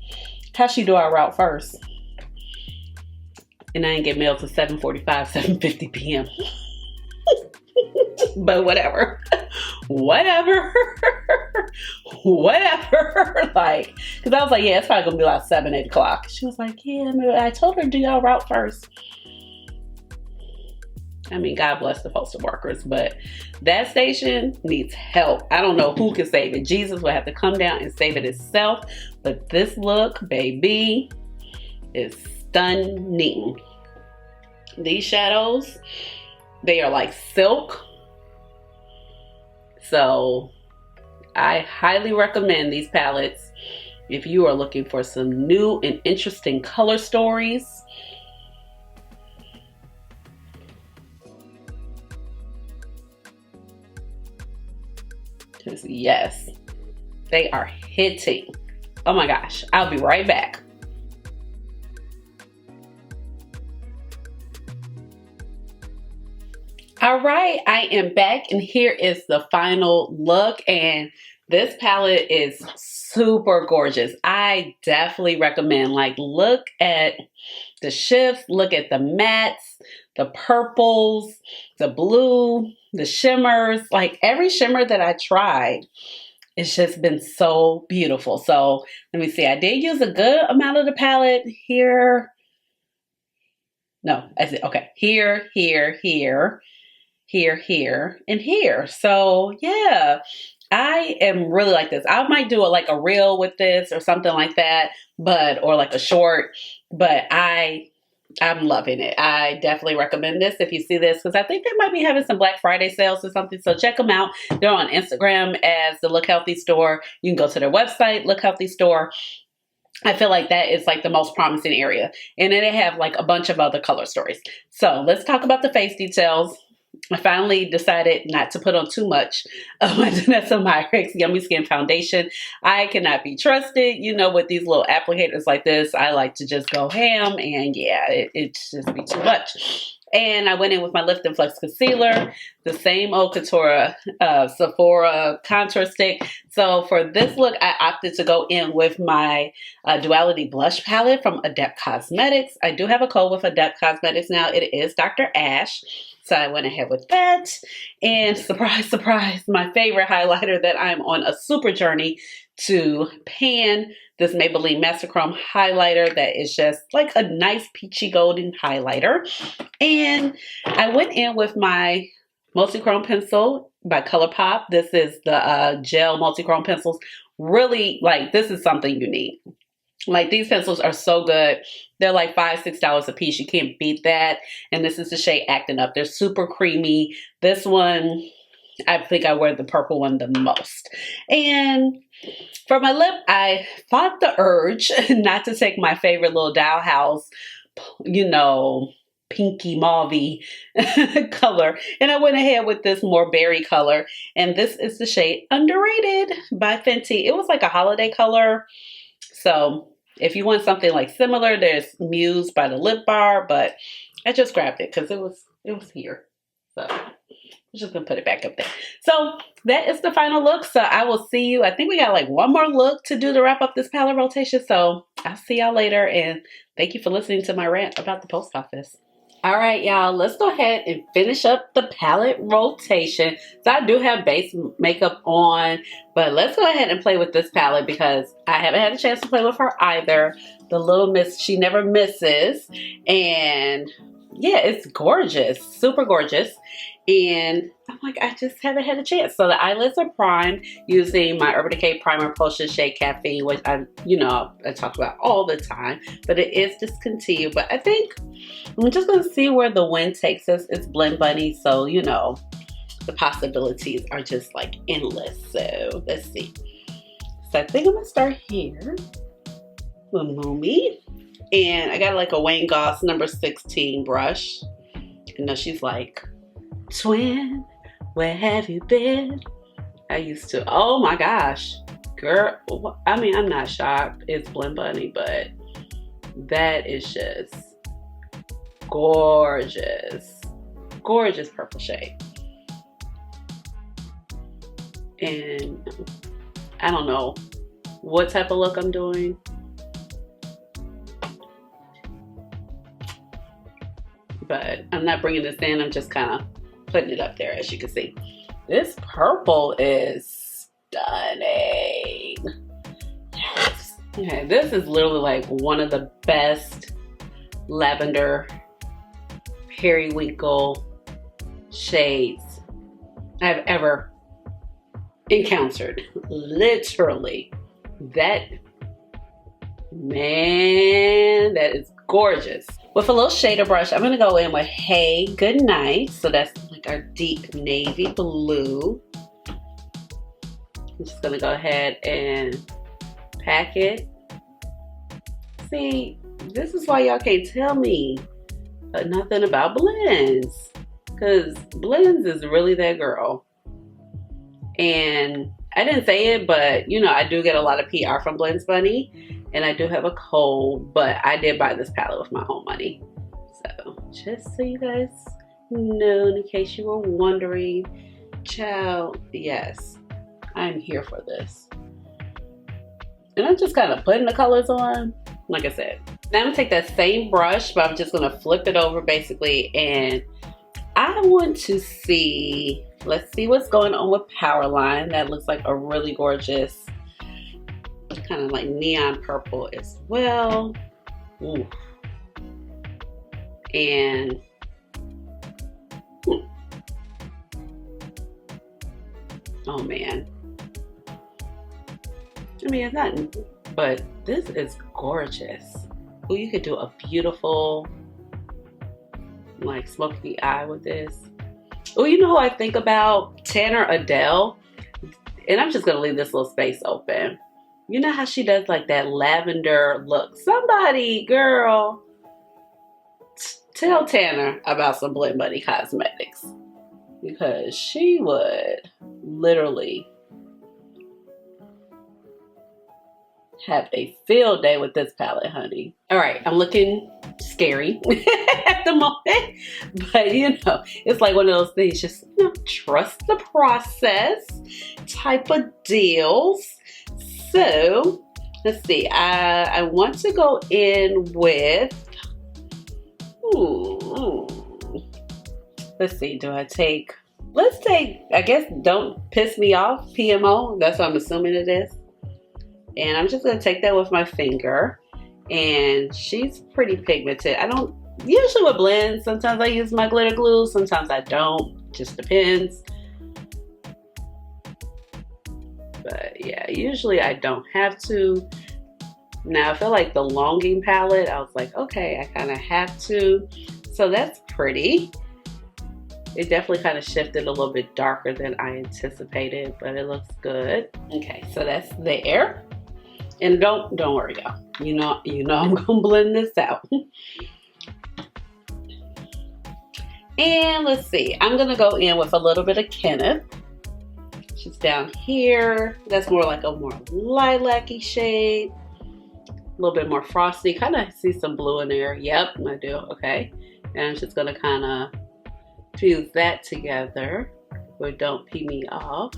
How she do our route first? And I ain't get mail till 7:45, 7:50 p.m. But whatever. Like, because I was like, yeah, it's probably gonna be like 7, 8 o'clock. She was like, yeah, I told her to do y'all route first. I mean, God bless the postal workers, but that station needs help. I don't know who can save it. Jesus will have to come down and save it himself. But this look, baby, is stunning. These shadows, they are like silk. So I highly recommend these palettes if you are looking for some new and interesting color stories. Yes, they are hitting. Oh my gosh, I'll be right back. All right, I am back and here is the final look, and this palette is super gorgeous. I definitely recommend, like, look at the shifts, look at the mattes, the purples, the blue, the shimmers. Like, every shimmer that I tried, it's just been so beautiful. So let me see, I did use a good amount of the palette here. No, I said, okay, here, here, here, here, and here. So yeah, I am really like this. I might do like a reel with this or something like that, but, or like a short, but I'm loving it. I definitely recommend this if you see this, because I think they might be having some Black Friday sales or something. So check them out. They're on Instagram as the Look Healthy Store. You can go to their website, Look Healthy Store. I feel like that is like the most promising area. And then they have like a bunch of other color stories. So let's talk about the face details. I finally decided not to put on too much of my Danessa Myricks Yummy Skin Foundation. I cannot be trusted, you know, with these little applicators like this. I like to just go ham, and yeah, it's just be too much. And I went in with my Lift and Flex Concealer, the same old Couture Sephora contour stick. So for this look, I opted to go in with my Duality Blush Palette from Adept Cosmetics. I do have a code with Adept Cosmetics now. It is Dr. Ash. So I went ahead with that. And surprise, surprise, my favorite highlighter that I'm on a super journey to pan, this Maybelline Master Chrome highlighter that is just like a nice peachy golden highlighter. And I went in with my multi-chrome pencil by ColourPop. This is the gel multi-chrome pencils. Really, like, this is something you need. Like, these pencils are so good. They're like $5, $6 a piece. You can't beat that. And this is the shade Acting Up. They're super creamy. This one, I think I wear the purple one the most. And for my lip, I fought the urge not to take my favorite little Doll House, you know, pinky mauvey color. And I went ahead with this more berry color. And this is the shade Underrated by Fenty. It was like a holiday color. So if you want something like similar, there's Muse by the Lip Bar, but I just grabbed it because it was here. So I'm just gonna put it back up there. So that is the final look. So I will see you. I think we got like one more look to do to wrap up this palette rotation. So I'll see y'all later, and thank you for listening to my rant about the post office. All right, y'all, let's go ahead and finish up the palette rotation. So I do have base makeup on, but let's go ahead and play with this palette because I haven't had a chance to play with her either. The Little Miss, She Never Misses. And yeah, it's gorgeous, super gorgeous. And I'm like, I just haven't had a chance. So the eyelids are primed using my Urban Decay Primer Potion shade Caffeine, which I talk about all the time, but it is discontinued. But I think I'm just going to see where the wind takes us. It's Blend Bunny, so, you know, the possibilities are just like endless. So let's see. So I think I'm going to start here with Momi. And I got like a Wayne Goss number 16 brush. You know, she's like, twin, where have you been? I used to, oh my gosh, girl. I mean, I'm not shocked. It's Blend Bunny, but that is just gorgeous. Gorgeous purple shade. And I don't know what type of look I'm doing. But I'm not bringing this in. I'm just kind of putting it up there, as you can see. This purple is stunning. Yes. Okay, this is literally like one of the best lavender periwinkle shades I've ever encountered. Literally. That, man, that is gorgeous. With a little shader brush, I'm going to go in with Hey Good Night. So that's like our deep navy blue. I'm just gonna go ahead and pack it. See, this is why y'all can't tell me nothing about blends, because blends is really that girl. And I didn't say it, but you know, I do get a lot of PR from Blends Bunny, and I do have a code, but I did buy this palette with my own money. So just so you guys know, in case you were wondering, child, yes, I'm here for this. And I'm just kind of putting the colors on, like I said. Now I'm gonna take that same brush, but I'm just gonna flip it over basically, and I want to see, let's see what's going on with Powerline. That looks like a really gorgeous, kind of like neon purple as well. Ooh. And oh man, I mean, it's not, but this is gorgeous. Oh, you could do a beautiful like smoky eye with this. Oh, you know who I think about? Tanner Adele. And I'm just gonna leave this little space open. You know how she does like that lavender look? Somebody, girl, tell Tanner about some Blend Bunny cosmetics, because she would literally have a field day with this palette, honey. All right, I'm looking scary at the moment, but you know, it's like one of those things, just you know, trust the process type of deals. So let's see, I want to go in with, let's see, do I take, let's take, I guess, Don't Piss Me Off, PMO, that's what I'm assuming it is. And I'm just going to take that with my finger. And she's pretty pigmented. I don't, usually with blends, sometimes I use my glitter glue, sometimes I don't, just depends. But yeah, usually I don't have to. Now I feel like the Longing palette, I was like, okay, I kind of have to. So that's pretty. It definitely kind of shifted a little bit darker than I anticipated, but it looks good. Okay, so that's there. And don't worry, y'all. You know I'm gonna blend this out. And let's see, I'm gonna go in with a little bit of Kenneth. She's down here. That's more like a more lilac-y shade. A little bit more frosty. Kind of see some blue in there. Yep, I do. Okay. And I'm just gonna kind of fuse that together with Don't Pee Me Off.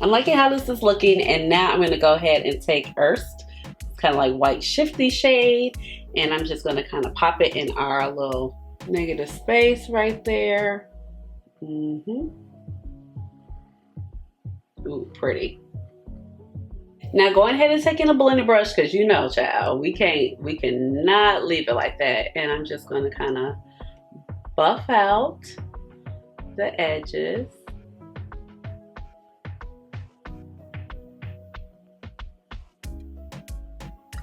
I'm liking how this is looking, and now I'm going to go ahead and take Erst, kind of like white shifty shade, and I'm just going to kind of pop it in our little negative space right there. Ooh, pretty. Now go ahead and take in a blending brush, because you know, child, we cannot leave it like that. And I'm just going to kind of buff out the edges.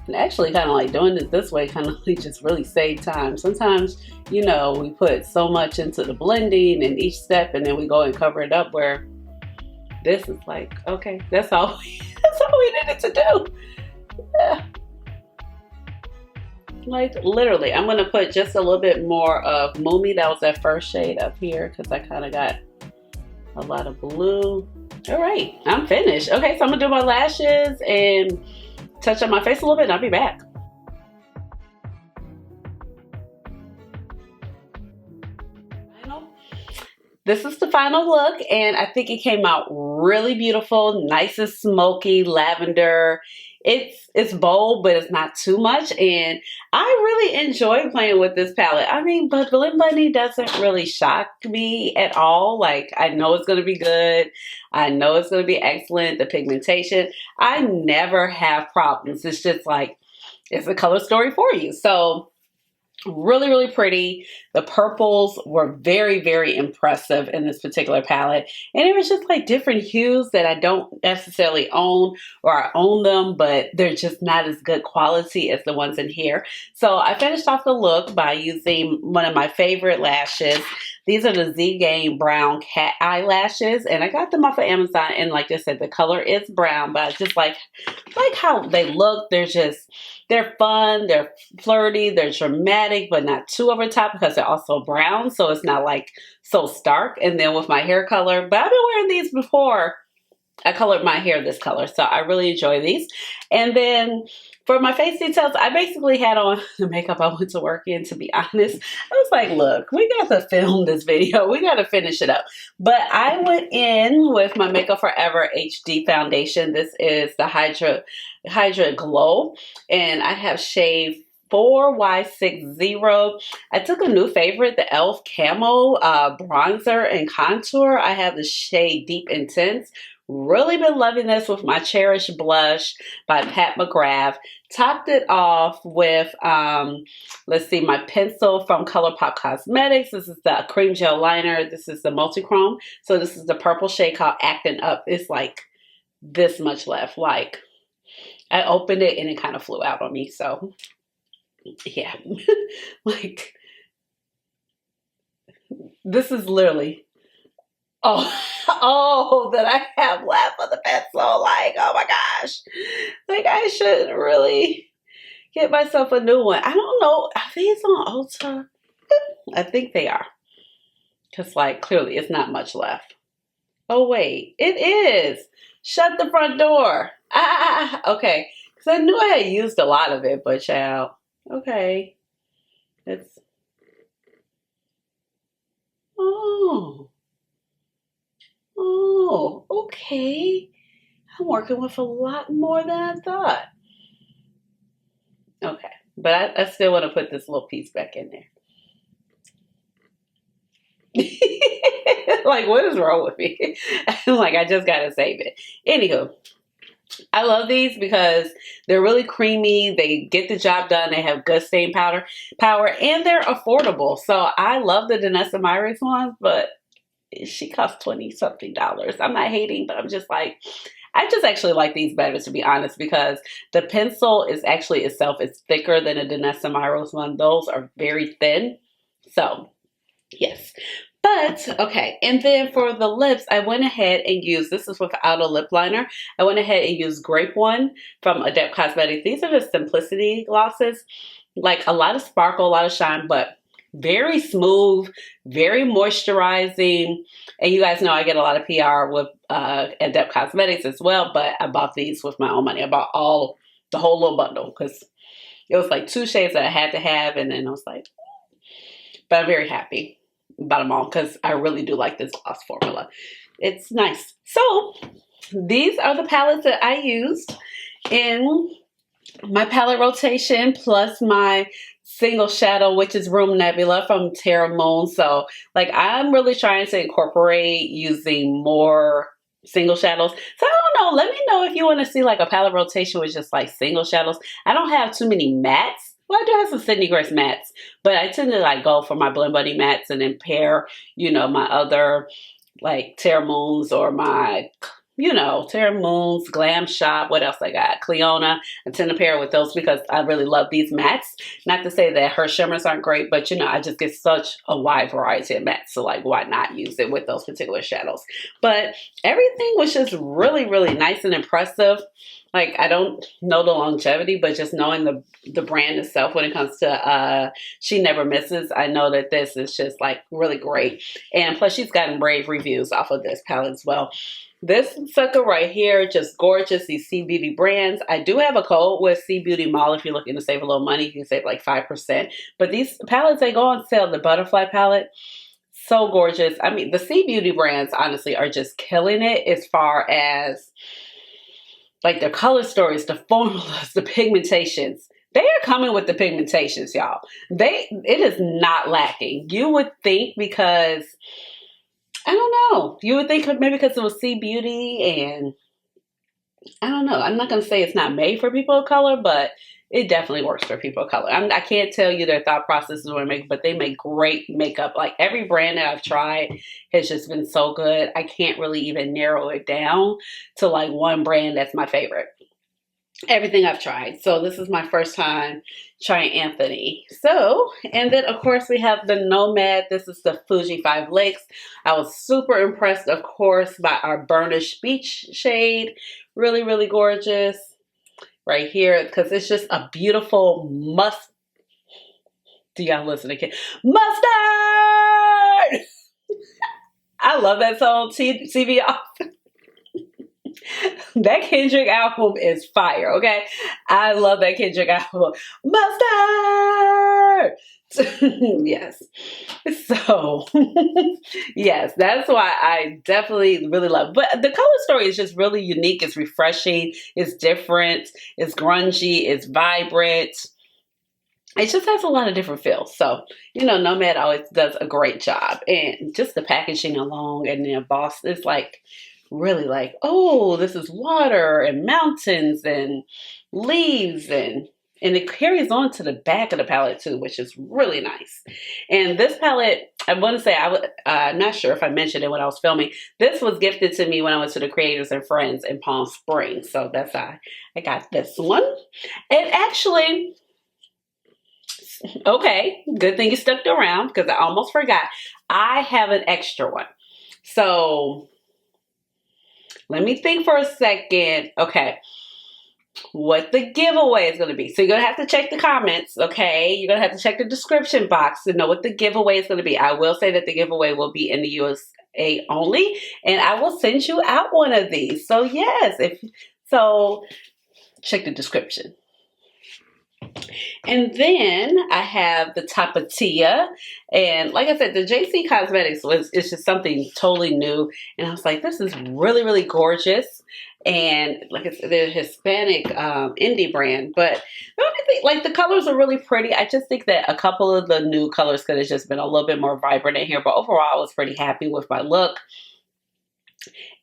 And actually kind of like doing it this way kind of like just really save time. Sometimes, you know, we put so much into the blending and each step, and then we go and cover it up, where this is like, okay, that's all we needed to do. Yeah. Like literally, I'm gonna put just a little bit more of Moomy. That was that first shade up here, because I kind of got a lot of blue. All right, I'm finished. Okay, so I'm gonna do my lashes and touch up my face a little bit, and I'll be back. This is the final look, and I think it came out really beautiful, nice and smoky, lavender. It's bold, but it's not too much, and I really enjoy playing with this palette. I mean, but Blend Bunny doesn't really shock me at all. Like, I know it's going to be good. I know it's going to be excellent. The pigmentation, I never have problems. It's just like, it's a color story for you. So really, really pretty. The purples were very, very impressive in this particular palette. And it was just like different hues that I don't necessarily own, or I own them, but they're just not as good quality as the ones in here. So I finished off the look by using one of my favorite lashes. These are the Z Game Brown Cat Eyelashes, and I got them off of Amazon. And like I said, the color is brown, but I just like how they look. They're fun, they're flirty, they're dramatic, but not too over top because they're also brown, so it's not like so stark. And then with my hair color, but I've been wearing these before. I colored my hair this color, so I really enjoy these. And then for my face details, I basically had on the makeup I went to work in, to be honest. I was like, look, we got to film this video. We got to finish it up. But I went in with my Makeup Forever HD foundation. This is the Hydra Glow, and I have shade 4Y60. I took a new favorite, the e.l.f. Camo bronzer and contour. I have the shade Deep Intense. Really been loving this with my Cherish blush by Pat McGrath. Topped it off with, let's see, my pencil from ColourPop Cosmetics. This is the cream gel liner. This is the multi-chrome. So this is the purple shade called Acting Up. It's like this much left. Like, I opened it and it kind of flew out on me. So, yeah. Like, this is literally... Oh, that I have left of the pencil. Like, oh my gosh. Like, I should really get myself a new one. I don't know. Are these on Ulta? I think they are. Because, like, clearly it's not much left. Oh, wait. It is. Shut the front door. Okay. Because I knew I had used a lot of it, but child. Okay. It's... Oh, okay. I'm working with a lot more than I thought. Okay, but I still want to put this little piece back in there. Like, what is wrong with me? I'm like, I just got to save it. Anywho, I love these because they're really creamy. They get the job done. They have good stain power, and they're affordable. So I love the Danessa Myricks ones, but she costs $20-something. I'm not hating, but I'm just like, I just actually like these better, to be honest, because the pencil is actually itself, it's thicker than a Danessa Myricks one. Those are very thin. So, yes. But, okay, and then for the lips, I went ahead and used, this is without a lip liner, I went ahead and used Grape One from Adept Cosmetics. These are the Simplicity glosses. Like, a lot of sparkle, a lot of shine, but very smooth, very moisturizing. And you guys know I get a lot of PR with Adept Cosmetics as well, but I bought these with my own money. I bought the whole little bundle because it was like 2 shades that I had to have, and then I was like, but I'm very happy about them all because I really do like this gloss formula. It's nice. So these are the palettes that I used in my palette rotation, plus my single shadow, which is Room Nebula from Terra Moon. So, like, I'm really trying to incorporate using more single shadows. So, I don't know. Let me know if you want to see, like, a palette rotation with just, like, single shadows. I don't have too many mattes. Well, I do have some Sydney Grace mattes, but I tend to, like, go for my Blend Buddy mattes and then pair, you know, my other, like, Terra Moons or my... you know, Terra Moons, Glam Shop, what else I got? Cleona. I tend to pair with those because I really love these mattes. Not to say that her shimmers aren't great, but you know, I just get such a wide variety of mattes. So like, why not use it with those particular shadows? But everything was just really, really nice and impressive. Like, I don't know the longevity, but just knowing the brand itself when it comes to She Never Misses, I know that this is just like really great. And plus she's gotten rave reviews off of this palette as well. This sucker right here, just gorgeous. These C Beauty brands. I do have a code with C Beauty Mall. If you're looking to save a little money, you can save like 5%. But these palettes, they go on sale. The Butterfly palette, so gorgeous. I mean, the C Beauty brands, honestly, are just killing it as far as like the color stories, the formulas, the pigmentations. They are coming with the pigmentations, y'all. It is not lacking. You would think because... I don't know. You would think maybe because it was C Beauty and I don't know. I'm not going to say it's not made for people of color, but it definitely works for people of color. I can't tell you their thought processes when make, but they make great makeup. Like every brand that I've tried has just been so good. I can't really even narrow it down to like one brand that's my favorite. Everything I've tried. So this is my first time trying Anthony. So, and then of course we have the Nomad. This is the Fuji 5 Lakes. I was super impressed, of course, by our burnished beach shade. Really, really gorgeous right here because it's just a beautiful do y'all listen again? Mustard! I love that song, CVR. That Kendrick album is fire, okay? I love that Kendrick album. Mustard! Yes. So, yes, that's why I definitely really love it. But the color story is just really unique. It's refreshing. It's different. It's grungy. It's vibrant. It just has a lot of different feels. So, you know, Nomad always does a great job. And just the packaging along and the embossed is like, really like, oh, this is water and mountains and leaves and it carries on to the back of the palette too, which is really nice. And this palette, I want to say, I'm not sure if I mentioned it when I was filming. This was gifted to me when I went to the Creators and Friends in Palm Springs. So that's how I got this one. And actually, okay, good thing you stuck around because I almost forgot. I have an extra one. So let me think for a second. Okay. What the giveaway is going to be. So you're going to have to check the comments, okay? You're going to have to check the description box to know what the giveaway is going to be. I will say that the giveaway will be in the USA only, and I will send you out one of these. So yes, so check the description. And then I have the Tapatia, and like I said, the Jacy Cosmetics it's just something totally new, and I was like, this is really, really gorgeous. And like I said, they're a Hispanic indie brand, but the only thing, like the colors are really pretty. I just think that a couple of the new colors could have just been a little bit more vibrant in here, but overall I was pretty happy with my look.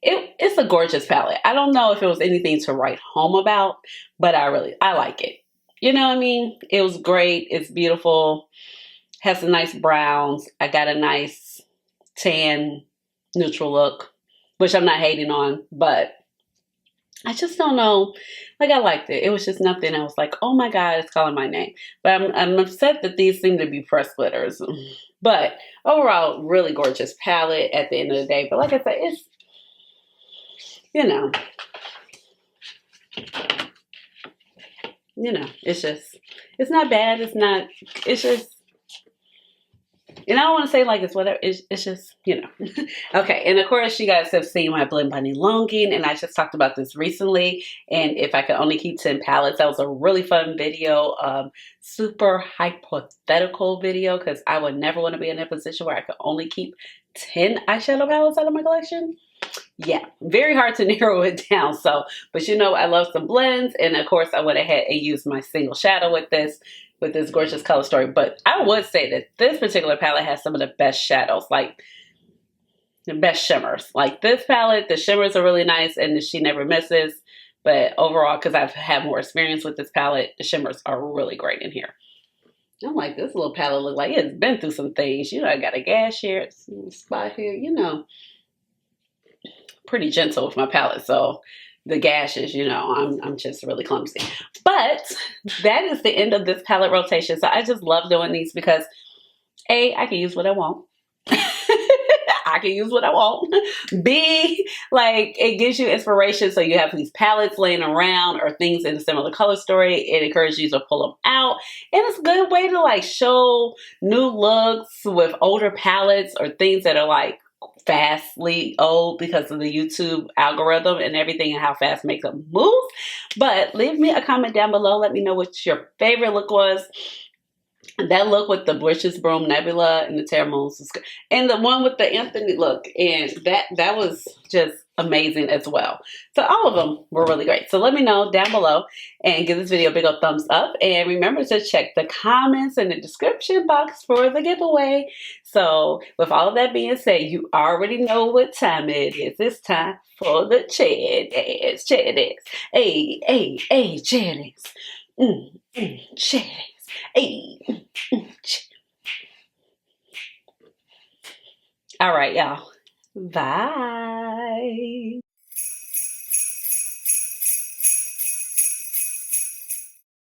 It's a gorgeous palette. I don't know if it was anything to write home about, but I like it. You know what I mean? It was great. It's beautiful. Has some nice browns. I got a nice tan neutral look, which I'm not hating on, but I just don't know. Like, I liked it. It was just nothing. I was like, oh my God, it's calling my name. But I'm upset that these seem to be press glitters. But overall, really gorgeous palette at the end of the day. But like I said, it's, you know, it's just, it's not bad. It's just, and I don't want to say like it's whatever. It's just, you know. Okay, and of course you guys have seen my Blend Bunny longing, and I just talked about this recently. And if I could only keep 10 palettes, that was a really fun video, super hypothetical video, because I would never want to be in a position where I could only keep 10 eyeshadow palettes out of my collection. Yeah, very hard to narrow it down. So, but you know, I love some blends, and of course I went ahead and used my single shadow with this gorgeous color story. But I would say that this particular palette has some of the best shadows, like the best shimmers. Like this palette, the shimmers are really nice and She Never Misses. But overall, because I've had more experience with this palette, the shimmers are really great in here. I'm like, this little palette look like it's been through some things. You know, I got a gash here, spot here, you know. Pretty gentle with my palette, so the gashes, you know, I'm just really clumsy. But that is the end of this palette rotation. So I just love doing these because A, I can use what I want. I can use what I want. B, like it gives you inspiration. So you have these palettes laying around or things in a similar color story. It encourages you to pull them out. And it's a good way to like show new looks with older palettes or things that are like fastly old because of the YouTube algorithm and everything and how fast makeup moves. But leave me a comment down below. Let me know what your favorite look was. That look with the Witch's Broom Nebula and the Terra Moons, and the one with the Anthony look, and that was just amazing as well. So all of them were really great. So let me know down below and give this video a big old thumbs up. And remember to check the comments and the description box for the giveaway. So with all of that being said, you already know what time it is. It's time for the Cheddies. Cheddies. Hey, hey, hey, Cheddies. Cheddies. Hey. All right, y'all. Bye.